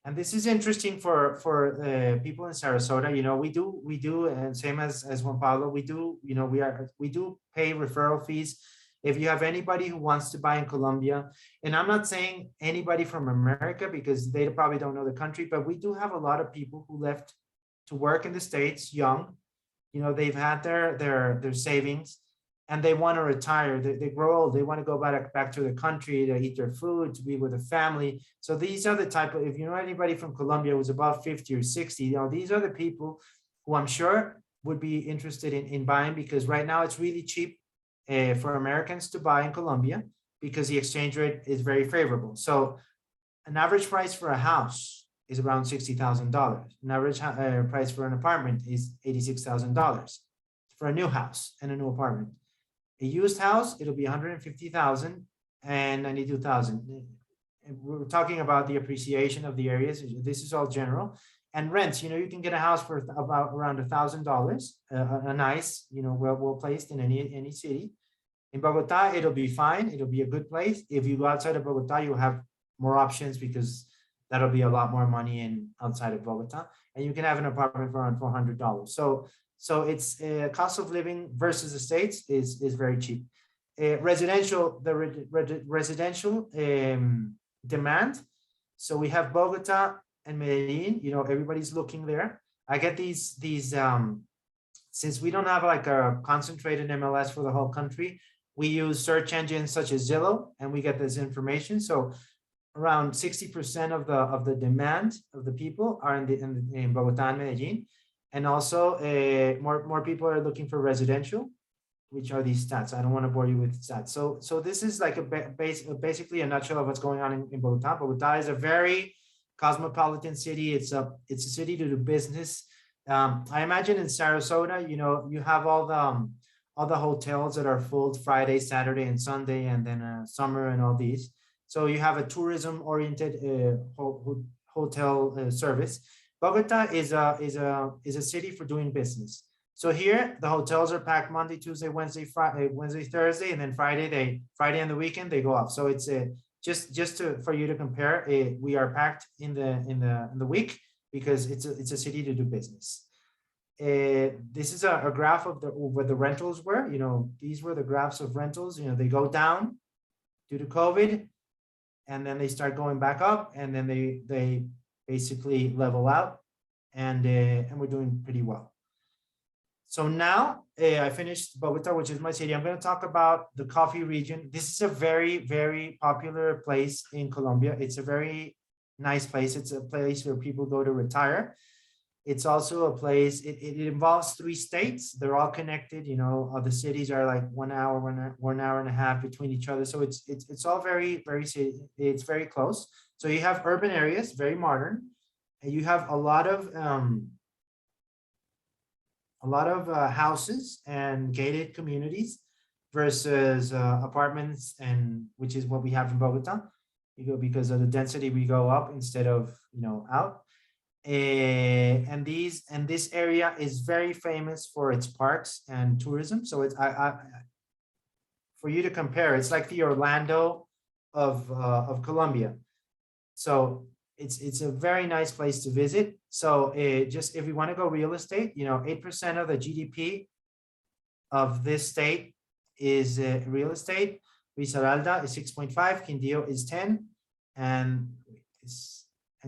and this is interesting for people in Sarasota. You know, we do, and same as Juan Pablo, we do, you know, we do pay referral fees. If you have anybody who wants to buy in Colombia, and I'm not saying anybody from America, because they probably don't know the country, but we do have a lot of people who left to work in the States young. You know, they've had their savings, and they want to retire. They grow old. They want to go back to the country to eat their food, to be with a family. So these are the type of, if you know anybody from Colombia who's above 50 or 60, you know, these are the people who I'm sure would be interested in buying, because right now it's really cheap for Americans to buy in Colombia, because the exchange rate is very favorable. So an average price for a house is around $60,000. An average price for an apartment is $86,000 for a new house and a new apartment. A used house, it'll be 150,000 and 92,000. We're talking about the appreciation of the areas. This is all general. And rents, you know, you can get a house for about around $1,000, a nice, you know, well placed in any city. In Bogota, it'll be fine. It'll be a good place. If you go outside of Bogota, you'll have more options, because that'll be a lot more money in outside of Bogota. And you can have an apartment for around $400. So it's cost of living versus the States is very cheap. Residential, residential demand. So we have Bogota and Medellin. You know, everybody's looking there. I get these since we don't have like a concentrated MLS for the whole country, we use search engines such as Zillow, and we get this information. So around 60% of the demand of the people are in Bogota and Medellin. And also more people are looking for residential, which are these stats. I don't want to bore you with stats. So this is like basically a nutshell of what's going on in Bogota. Bogota is a very cosmopolitan city. It's a city to do business. I imagine in Sarasota, you know, you have all the hotels that are full Friday, Saturday, and Sunday, and then summer and all these. So you have a tourism-oriented hotel service. Bogota is a city for doing business. So here the hotels are packed Monday, Tuesday, Wednesday, Thursday, and then Friday and the weekend they go off. So it's for you to compare. We are packed in the week, because it's a city to do business. This is a graph of where the rentals were. You know, these were the graphs of rentals. You know, they go down due to COVID, and then they start going back up, and then they basically level out, and we're doing pretty well. So now I finished Bogota, which is my city. I'm going to talk about the coffee region. This is a very, very popular place in Colombia. It's a very nice place. It's a place where people go to retire. It's also a place, it involves 3 states. They're all connected. You know, the cities are like 1 hour, 1 hour and a half between each other. So it's all very, very, it's very close. So you have urban areas, very modern, and you have a lot of houses and gated communities versus apartments, and which is what we have in Bogota. Because of the density, we go up instead of, you know, out. And this area is very famous for its parks and tourism. So it's for you to compare, it's like the Orlando of Colombia. So it's a very nice place to visit. So just if you want to go real estate, 8% of the GDP of this state is real estate. Risaralda is 6.5, Quindío is 10, and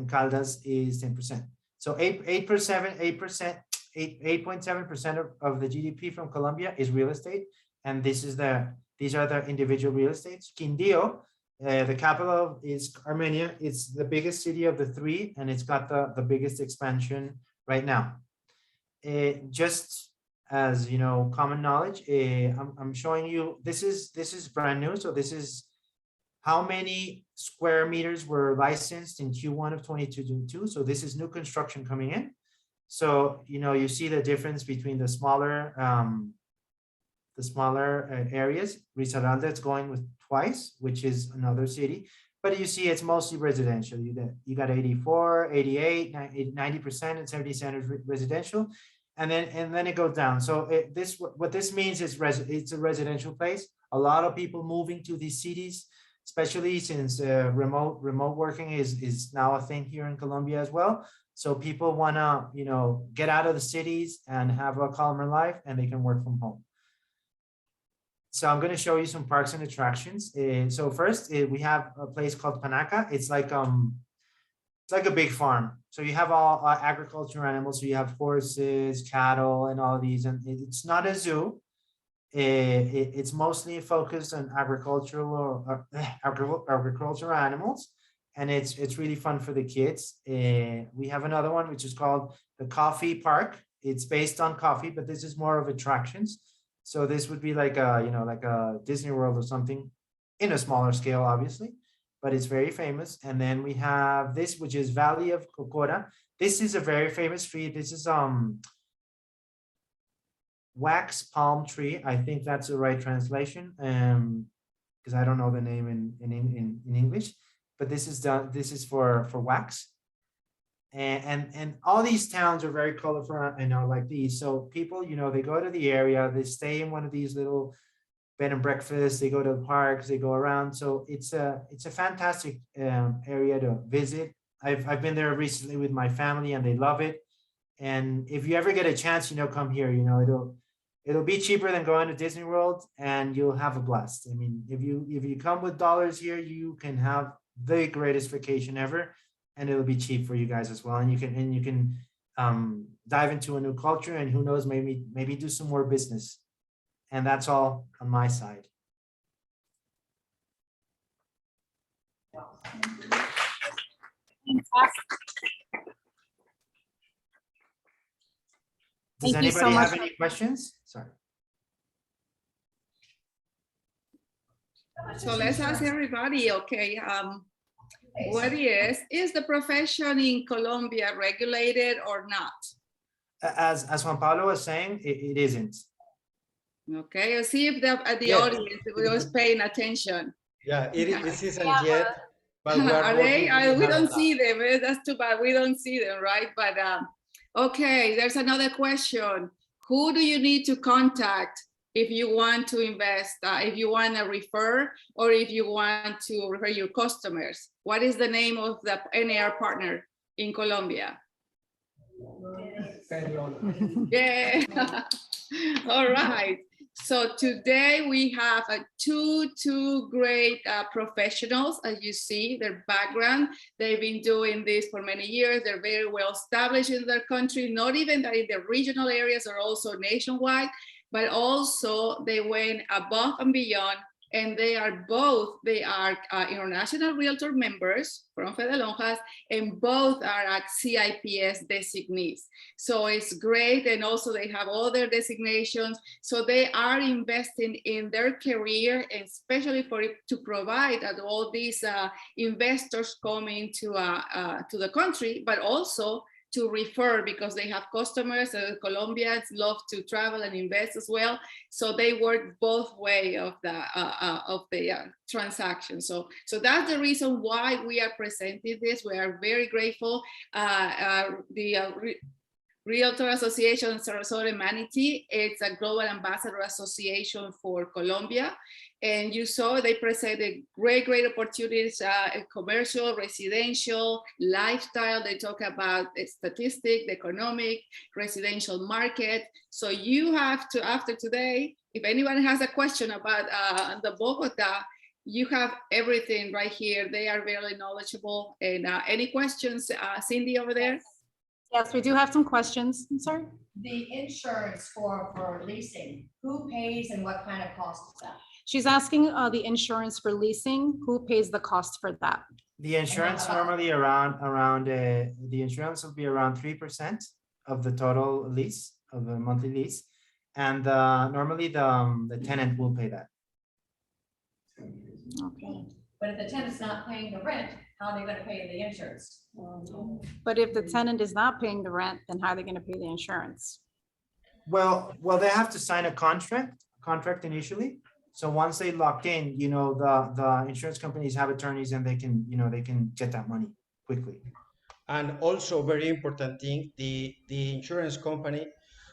Caldas is 10%. So 8.7% of the GDP from Colombia is real estate, and these are the individual real estates. Quindío, the capital is Armenia. It's the biggest city of the three, and it's got the biggest expansion right now. Just as common knowledge, I'm showing you, this is brand new. So this is how many square meters were licensed in Q1 of 2022. So this is new construction coming in. So you see the difference between the smaller areas. Risaralda, it's going with twice, which is another city, but you see it's mostly residential. You got 84, 88, 90%, and 70% residential. And then it goes down. So what this means is it's a residential place. A lot of people moving to these cities, especially since remote working is now a thing here in Colombia as well. So people want to get out of the cities and have a calmer life, and they can work from home. So I'm going to show you some parks and attractions. So first, we have a place called Panaka. It's like a big farm. So you have all agricultural animals. So you have horses, cattle, and all of these. And it's not a zoo. It's mostly focused on agricultural animals, and it's really fun for the kids. We have another one which is called the Coffee Park. It's based on coffee, but this is more of attractions. So this would be like a Disney World or something in a smaller scale, obviously, but it's very famous. And then we have this, which is Valley of Kokoda. This is a very famous tree. This is wax palm tree. I think that's the right translation, because I don't know the name in English, but this is for wax. And all these towns are very colorful, like these. So people, they go to the area, they stay in one of these little bed and breakfasts, they go to the parks, they go around. So it's a fantastic area to visit. I've been there recently with my family, and they love it. And if you ever get a chance, come here. It'll be cheaper than going to Disney World, and you'll have a blast. I mean, if you come with dollars here, you can have the greatest vacation ever, and it'll be cheap for you guys as well. And you can dive into a new culture, and who knows, maybe do some more business. And that's all on my side. Does Thank you so anybody have much. any questions? Sorry. So let's ask everybody, okay, what is the profession in Colombia regulated or not? As Juan Pablo was saying, it isn't. Okay, I'll see if the Yes. audience was paying attention. Yeah, it isn't yet, but we are Are they? working really We hard on don't that. see them. That's too bad. We don't see them, right? But okay, there's another question. Who do you need to contact if you want to invest, if you want to refer, or if you want to refer your customers? What is the name of the NAR partner in Colombia? Yeah. All right. So today we have two great professionals. As you see, their background, they've been doing this for many years. They're very well established in their country, not even that in the regional areas or also nationwide, but also they went above and beyond. And they are international realtor members from Fedelonjas, and both are at CIPS designees. So it's great. And also they have other designations. So they are investing in their career, and especially to provide all these investors coming to the country, but also to refer because they have customers. Colombians love to travel and invest as well, so they work both way of the transaction. So that's the reason why we are presenting this. We are very grateful. Realtor Association Sarasota Manatee, it's a global ambassador association for Colombia. And you saw they presented great opportunities, commercial, residential, lifestyle. They talk about the statistic, the economic, residential market. So you have to, after today, if anyone has a question about the Bogota, you have everything right here. They are very knowledgeable. And any questions, Cindy over there? Yes, we do have some questions. I'm sorry. The insurance for leasing, who pays and what kind of cost is that? She's asking the insurance for leasing, who pays the cost for that? The insurance normally the insurance will be around 3% of the total lease, of the monthly lease. And normally the tenant will pay that. Okay. But if the tenant's not paying the rent, how are they gonna pay the insurance? But if the tenant is not paying the rent, then how are they going to pay the insurance? Well, they have to sign a contract initially. So once they locked in, the insurance companies have attorneys and they can get that money quickly. And also very important thing, the insurance company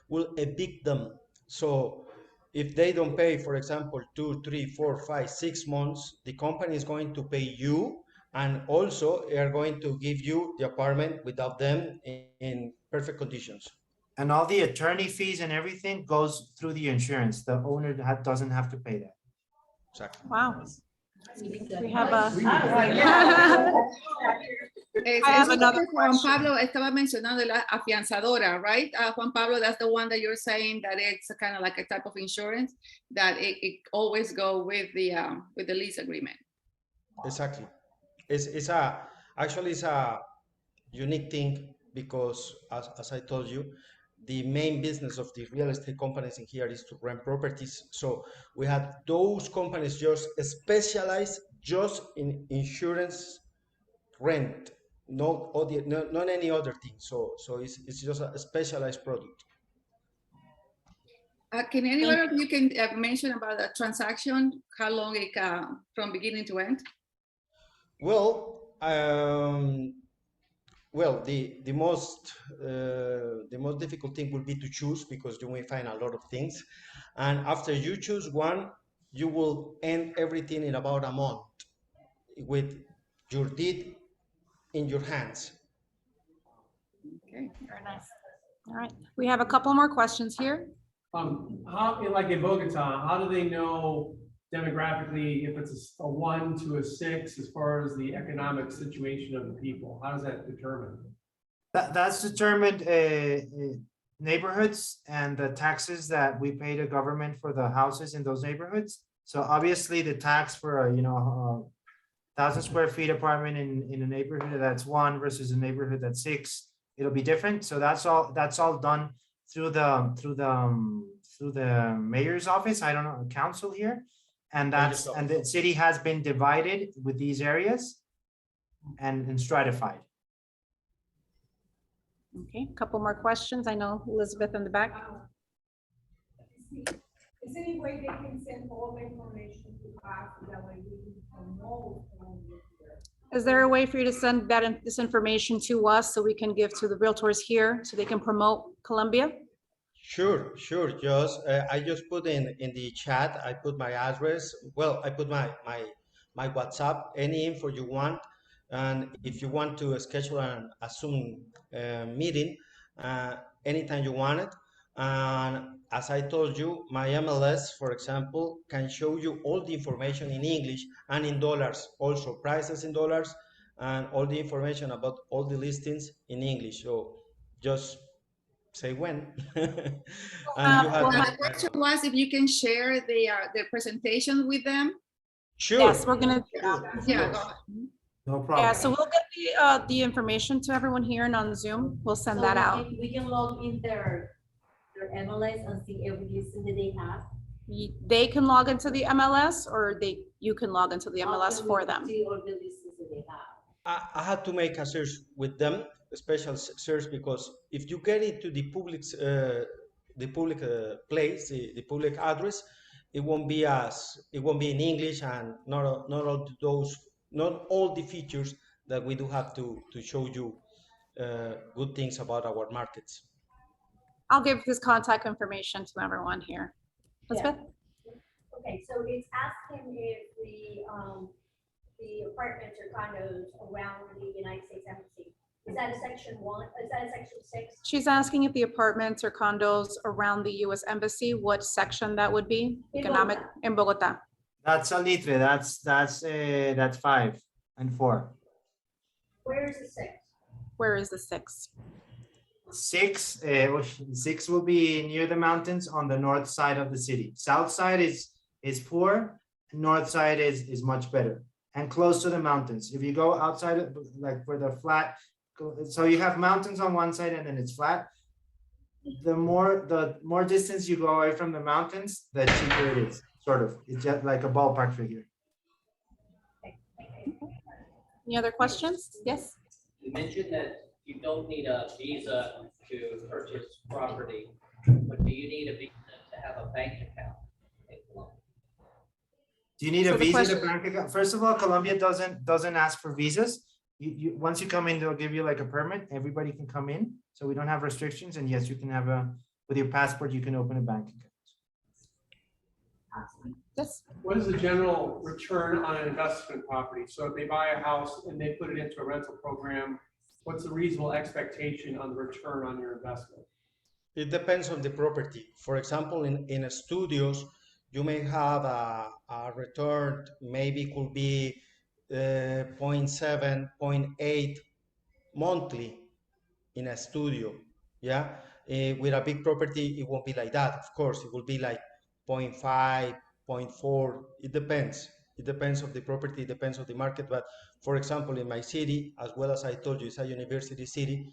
will evict them. So if they don't pay, for example, 2, 3, 4, 5, 6 months, the company is going to pay you, and also they are going to give you the apartment without them in perfect conditions. And all the attorney fees and everything goes through the insurance. The owner doesn't have to pay that. Exactly. Wow. We have a. I have another Juan Pablo estaba mencionando la afianzadora, right? Juan Pablo, that's the one that you're saying that it's kind of like a type of insurance that it always go with the lease agreement. Exactly. It's actually a unique thing because as I told you, the main business of the real estate companies in here is to rent properties. So we have those companies just specialize just in insurance rent, not any other thing. So it's just a specialized product. Can anyone of you can mention about the transaction, how long it from beginning to end? Well, the most difficult thing will be to choose because you may find a lot of things, and after you choose one, you will end everything in about a month with your deed in your hands. Okay, Very nice. All right, we have a couple more questions here. How, like in Bogota, how do they know demographically if it's a 1 to a 6 as far as the economic situation of the people? How does that determine? That's determined neighborhoods and the taxes that we pay the government for the houses in those neighborhoods. So obviously the tax for a 1,000 square feet apartment in a neighborhood that's 1 versus a neighborhood that's 6, it'll be different. So that's all done through the mayor's office. I don't know, council here. And the city has been divided with these areas and stratified. Okay, a couple more questions. I know Elizabeth in the back. Is there any way they can send all the information to us that way we can know? Is there a way for you to send this information to us so we can give to the realtors here so they can promote Colombia? Sure. Just I just put in the chat. I put my address. Well, I put my WhatsApp. Any info you want, and if you want to schedule a Zoom meeting, anytime you want it. And as I told you, my MLS, for example, can show you all the information in English and in dollars, also prices in dollars, and all the information about all the listings in English. So just say when. And you have the question was if you can share the presentation with them. Sure. Yes, we're gonna. Yeah. No problem. Yeah, so we'll get the information to everyone here and on Zoom. We'll send that out. We can log in their MLS and see every listing that they have. They can log into the MLS, or you can log into the MLS for them. See all the listings that they have. I had to make a search with them special search, because if you get into the public place, the public address, it won't be in English, and not all the features that we do have to show you good things about our markets. I'll give his contact information to everyone here. Elizabeth? Okay, so it's asking if the apartments or condos around the United States Embassy, is that a section 1? Is that a section 6? She's asking if the apartments or condos around the US Embassy, what section that would be? In Economic, Bogota. in Bogota. That's Salitre, that's 5 and 4. Where is the 6? Where is the 6? 6, 6 will be near the mountains on the north side of the city. South side is poor, north side is much better and close to the mountains. If you go outside of, like where the flat, so you have mountains on one side and then it's flat. The more distance you go away from the mountains, the cheaper it is, sort of. It's just like a ballpark figure. Any other questions? Yes? You mentioned that you don't need a visa to purchase property, but do you need a visa to have a bank account in Colombia? Do you need So a the visa to question- bank account? First of all, Colombia doesn't ask for visas. Once you come in, they'll give you like a permit. Everybody can come in. So we don't have restrictions. And yes, you can have with your passport, you can open a bank account. Yes. What is the general return on an investment property? So if they buy a house and they put it into a rental program, what's the reasonable expectation on the return on your investment? It depends on the property. For example, in studios, you may have a return, maybe could be 0.7, 0.8 monthly in a studio. Yeah. With a big property, it won't be like that. Of course, it will be like 0.5, 0.4. It depends. It depends of the property, it depends on the market. But for example, in my city, as well as I told you, it's a university city,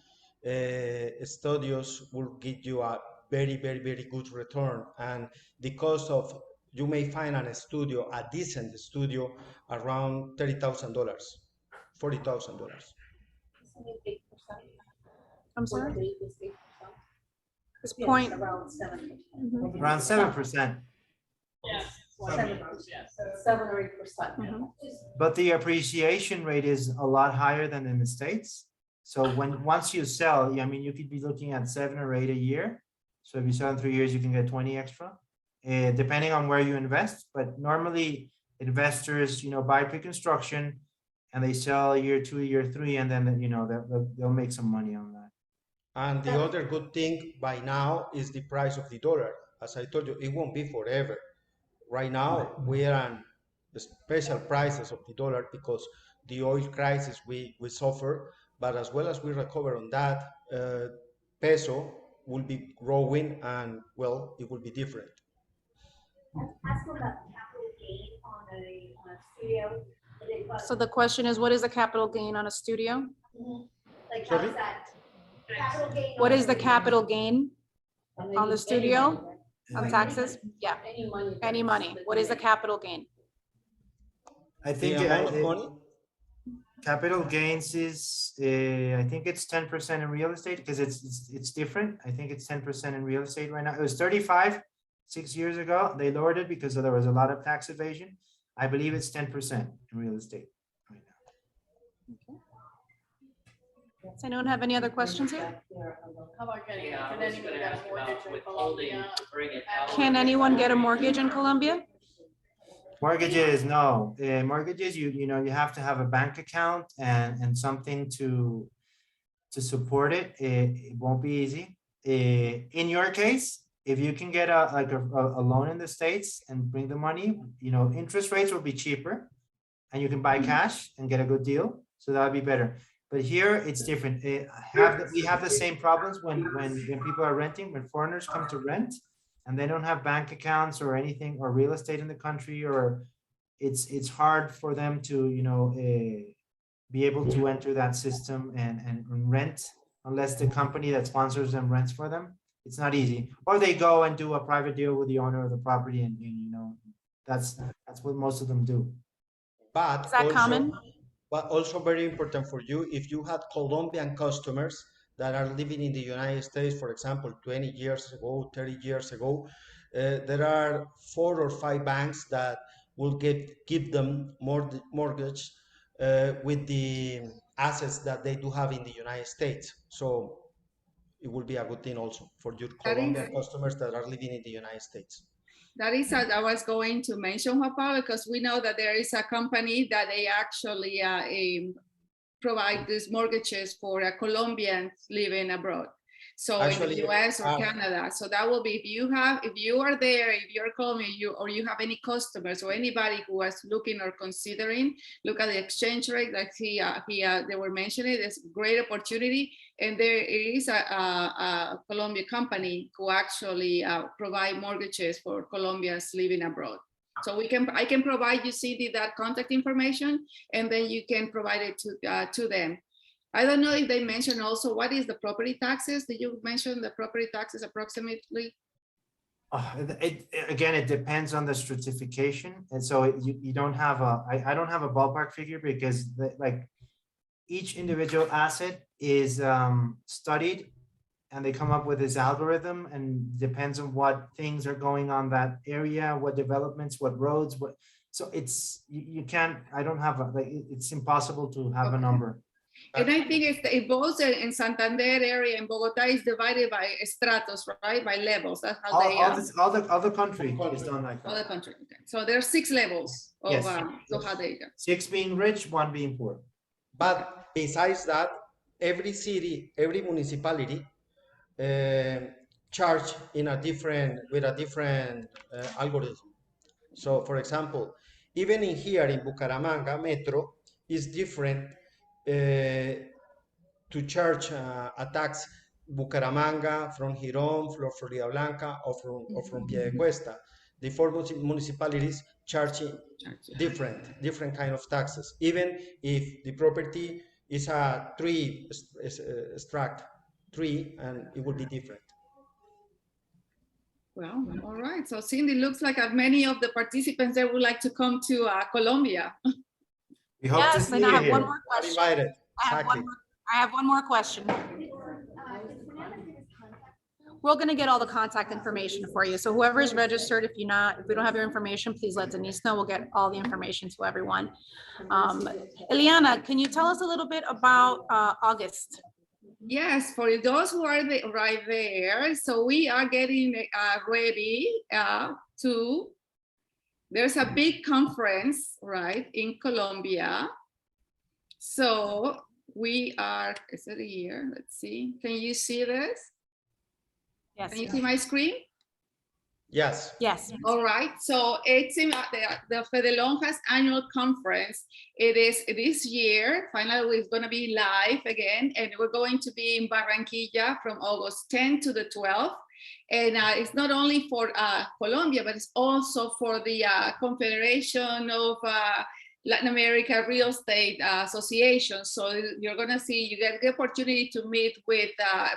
studios will give you a very, very, very good return. And the cost of, you may find a studio, a decent studio, around $30,000, $40,000. I'm sorry? This Yes, point, around 7. Mhm. Around 7%. Yes. 7 or 8%. Mhm. But the appreciation rate is a lot higher than in the States. So once you sell, I mean, you could be looking at 7 or 8 a year. So if you sell in 3 years, you can get 20 extra, depending on where you invest. But normally investors, buy pre-construction and they sell year 2, year 3, and then, they'll make some money on that. And the other good thing by now is the price of the dollar. As I told you, it won't be forever. Right now, we are on the special prices of the dollar because the oil crisis we suffer, but as well as we recover on that, peso will be growing and, well, it will be different. Ask them about capital gain on a studio. So the question is, what is the capital gain on a studio? Like, Sorry? how's that? Capital gain What on is the a- capital gain on the studio? On taxes? Yeah, Any money. any money. What is the capital gain? I think The amount of money, capital gains is, I think it's 10% in real estate because it's different. I think it's 10% in real estate right now. It was 35 6 years ago. They lowered it because there was a lot of tax evasion. I believe it's 10% in real estate right now. Does anyone have any other questions here? How about getting, Yeah, I can was anyone gonna get ask a mortgage about in withholding Colombia? to bring it out. Can anyone get a mortgage in Colombia? Mortgages, no. Mortgages, you have to have a bank account and something to support it. It won't be easy. In your case, if you can get a loan in the States and bring the money, interest rates will be cheaper and you can buy cash and get a good deal. So that would be better. But here it's different. We have the same problems when people are renting, when foreigners come to rent and they don't have bank accounts or anything or real estate in the country, or it's hard for them to be able to enter that system and rent unless the company that sponsors them rents for them. It's not easy. Or they go and do a private deal with the owner of the property and that's what most of them do. but Is that also, common? but also very important for you, if you had Colombian customers that are living in the United States, for example, 20 years ago, 30 years ago, there are 4 or 5 banks that will give them mortgage with the assets that they do have in the United States. So it will be a good thing also for your That is- Colombian customers that are living in the United States. That is what I was going to mention, Juan Pablo, because we know that there is a company that they actually provide these mortgages for Colombians living abroad. So Actually, in the US or Canada. So that will be, if you are there, if you're Colombian, or you have any customers or anybody who is looking or considering, look at the exchange rate like they were mentioning, it's a great opportunity. And there is a Colombian company who actually provide mortgages for Colombians living abroad. So I can provide you, Cindy, that contact information, and then you can provide it to them. I don't know if they mentioned also what is the property taxes. Did you mention the property taxes approximately? Again, it depends on the stratification, and so you don't have I don't have a ballpark figure because like each individual asset is studied, and they come up with this algorithm, and depends on what things are going on that area, what developments, what roads, what. So it's you can't. I don't have it's impossible to have a number. And I think it both in Santander area in Bogota is divided by stratos, right? By levels. That's how All the country is done like that. All the country. Okay. So there are 6 levels of Yes. so how they go. 6 being rich, 1 being poor. But besides that, every city, every municipality charge with a different algorithm. So for example, even in here in Bucaramanga Metro is different to charge a tax Bucaramanga, from Girón, Florida Blanca, or from Piedecuesta. The 4 municipalities charging different kind of taxes, even if the property is a tree extract tree, and it will be different. Well, all right. So Cindy, looks like many of the participants that would like to come to Colombia. We hope to Yes, see and I you have one here. more question. Invited. I have one more question. We're gonna get all the contact information for you. So whoever is registered, if we don't have your information, please let Denise know. We'll get all the information to everyone. Eliana, can you tell us a little bit about August? Yes, for those who are right there. So we are getting ready to, there's a big conference, right, in Colombia. So we are, is it here? Let's see. Can you see this? Yes. Can you see my screen? Yes. Yes. All right. So it's in the Fedelonjas annual conference. It is this year. Finally, it's going to be live again, and we're going to be in Barranquilla from August 10 to the 12th. And it's not only for Colombia, but it's also for the Confederation of Latin America Real Estate Association. So you're gonna see, you get the opportunity to meet with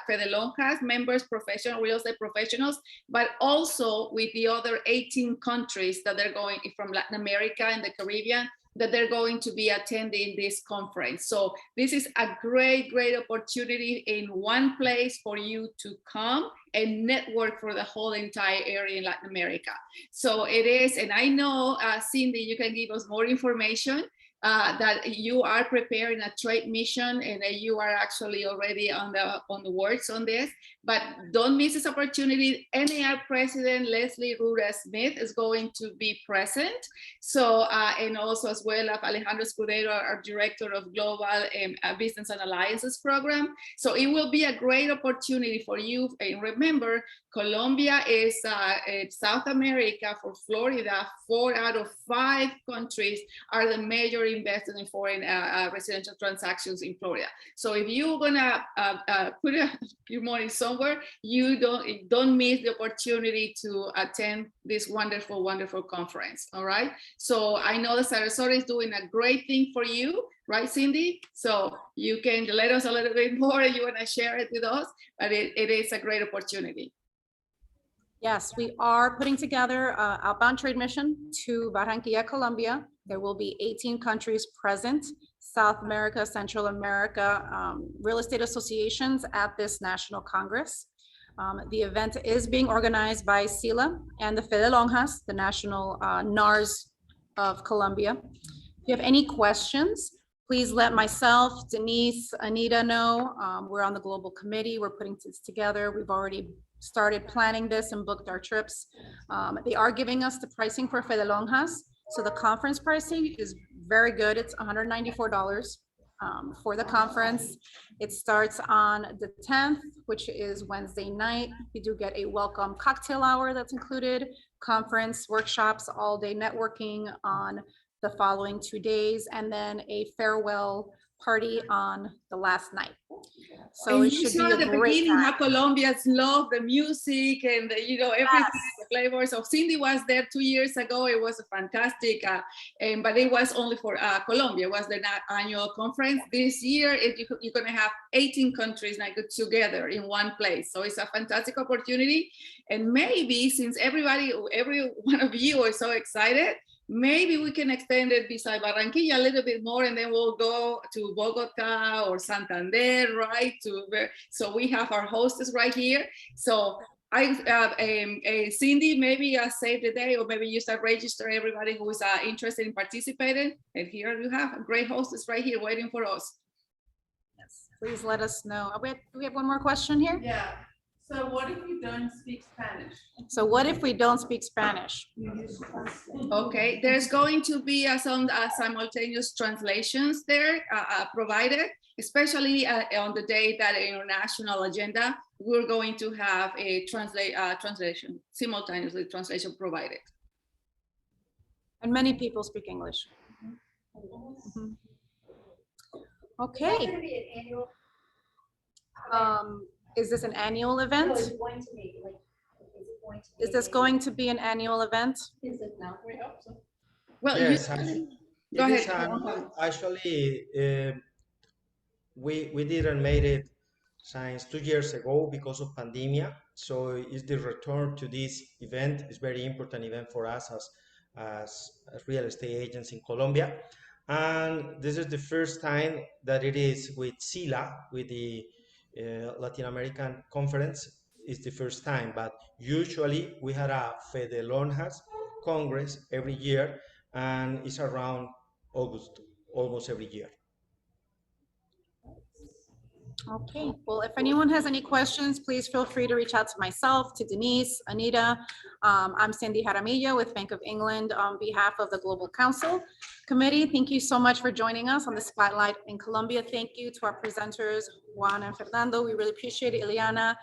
Fedelonjas members, professional real estate professionals, but also with the other 18 countries that they're going from Latin America and the Caribbean, that they're going to be attending this conference. So this is a great, great opportunity in one place for you to come and network for the whole entire area in Latin America. So it is, and I know, Cindy, you can give us more information that you are preparing a trade mission and that you are actually already on the works on this, but don't miss this opportunity. NAR President Leslie Rura Smith is going to be present. So, and also as well as Alejandro Escudero, our Director of Global Business and Alliances Program. So it will be a great opportunity for you. And remember, Colombia is South America. For Florida, 4 out of 5 countries are the major investors in foreign residential transactions in Florida. So if you're gonna put your money somewhere, you don't miss the opportunity to attend this wonderful, wonderful conference. All right. So I know that Sarasota is doing a great thing for you, right, Cindy? So you can let us a little bit more if you want to share it with us, but it is a great opportunity. Yes, we are putting together an outbound trade mission to Barranquilla, Colombia. There will be 18 countries present, South America, Central America real estate associations at this national congress. The event is being organized by SILA and the Fede Lonjas, the national NARS of Colombia. If you have any questions, please let myself, Denise, Anita know. We're on the global committee. We're putting this together. We've already started planning this and booked our trips. They are giving us the pricing for Fede Lonjas. So the conference pricing is very good. It's $194 for the conference. It starts on the 10th, which is Wednesday night. You do get a welcome cocktail hour that's included, conference, workshops, all day networking on the following 2 days, and then a farewell party on the last night. So And it you should saw be at a the great beginning time. how Colombians love the music and the, you know, everything, the flavors. So Cindy was there 2 years ago. It was a fantastic, but it was only for Colombia. It was the annual conference. This year, you're going to have 18 countries like together in one place. So it's a fantastic opportunity. And maybe since every one of you are so excited, maybe we can extend it beside Barranquilla a little bit more, and then we'll go to Bogota or Santander, right? So we have our hostess right here. So Cindy, maybe save the day, or maybe you start register everybody who is interested in participating. And here you have a great hostess right here waiting for us. Yes, please let us know. Do we have one more question here? Yeah. So what if you don't speak Spanish? So what if we don't speak Spanish? Okay, there's going to be some simultaneous translations there provided, especially on the day that international agenda, we're going to have a translation, simultaneously translation provided. And many people speak English. Mhm. Okay. Is that gonna be an annual? Is this an annual event? No, it's going to be, like, is it going to be? Is this going to be an annual event? Is it not? We hope so. Well, Yes, go it is ahead. actually, we didn't made it since 2 years ago because of pandemia. So it's the return to this event. It's very important event for us as real estate agents in Colombia. And this is the first time that it is with SILA, with the Latin American conference. It's the first time, but usually we had a Fede Lonjas Congress every year, and it's around August, almost every year. Okay, well, if anyone has any questions, please feel free to reach out to myself, to Denise, Anita. I'm Cindy Jaramillo with Bank of England on behalf of the Global Council Committee. Thank you so much for joining us on the Spotlight in Colombia. Thank you to our presenters, Juan and Fernando. We really appreciate it. Ileana,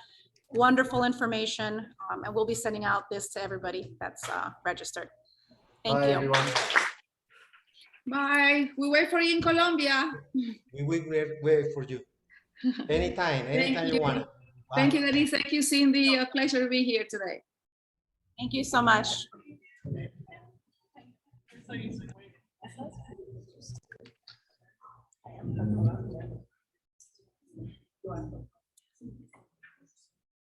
wonderful information, and we'll be sending out this to everybody that's registered. Thank Bye, you. everyone. Bye. We wait for you in Colombia. We will wait for you. Anytime you want. Bye. Thank you, Denise. Thank you, Cindy. A pleasure to be here today. Thank you so much. So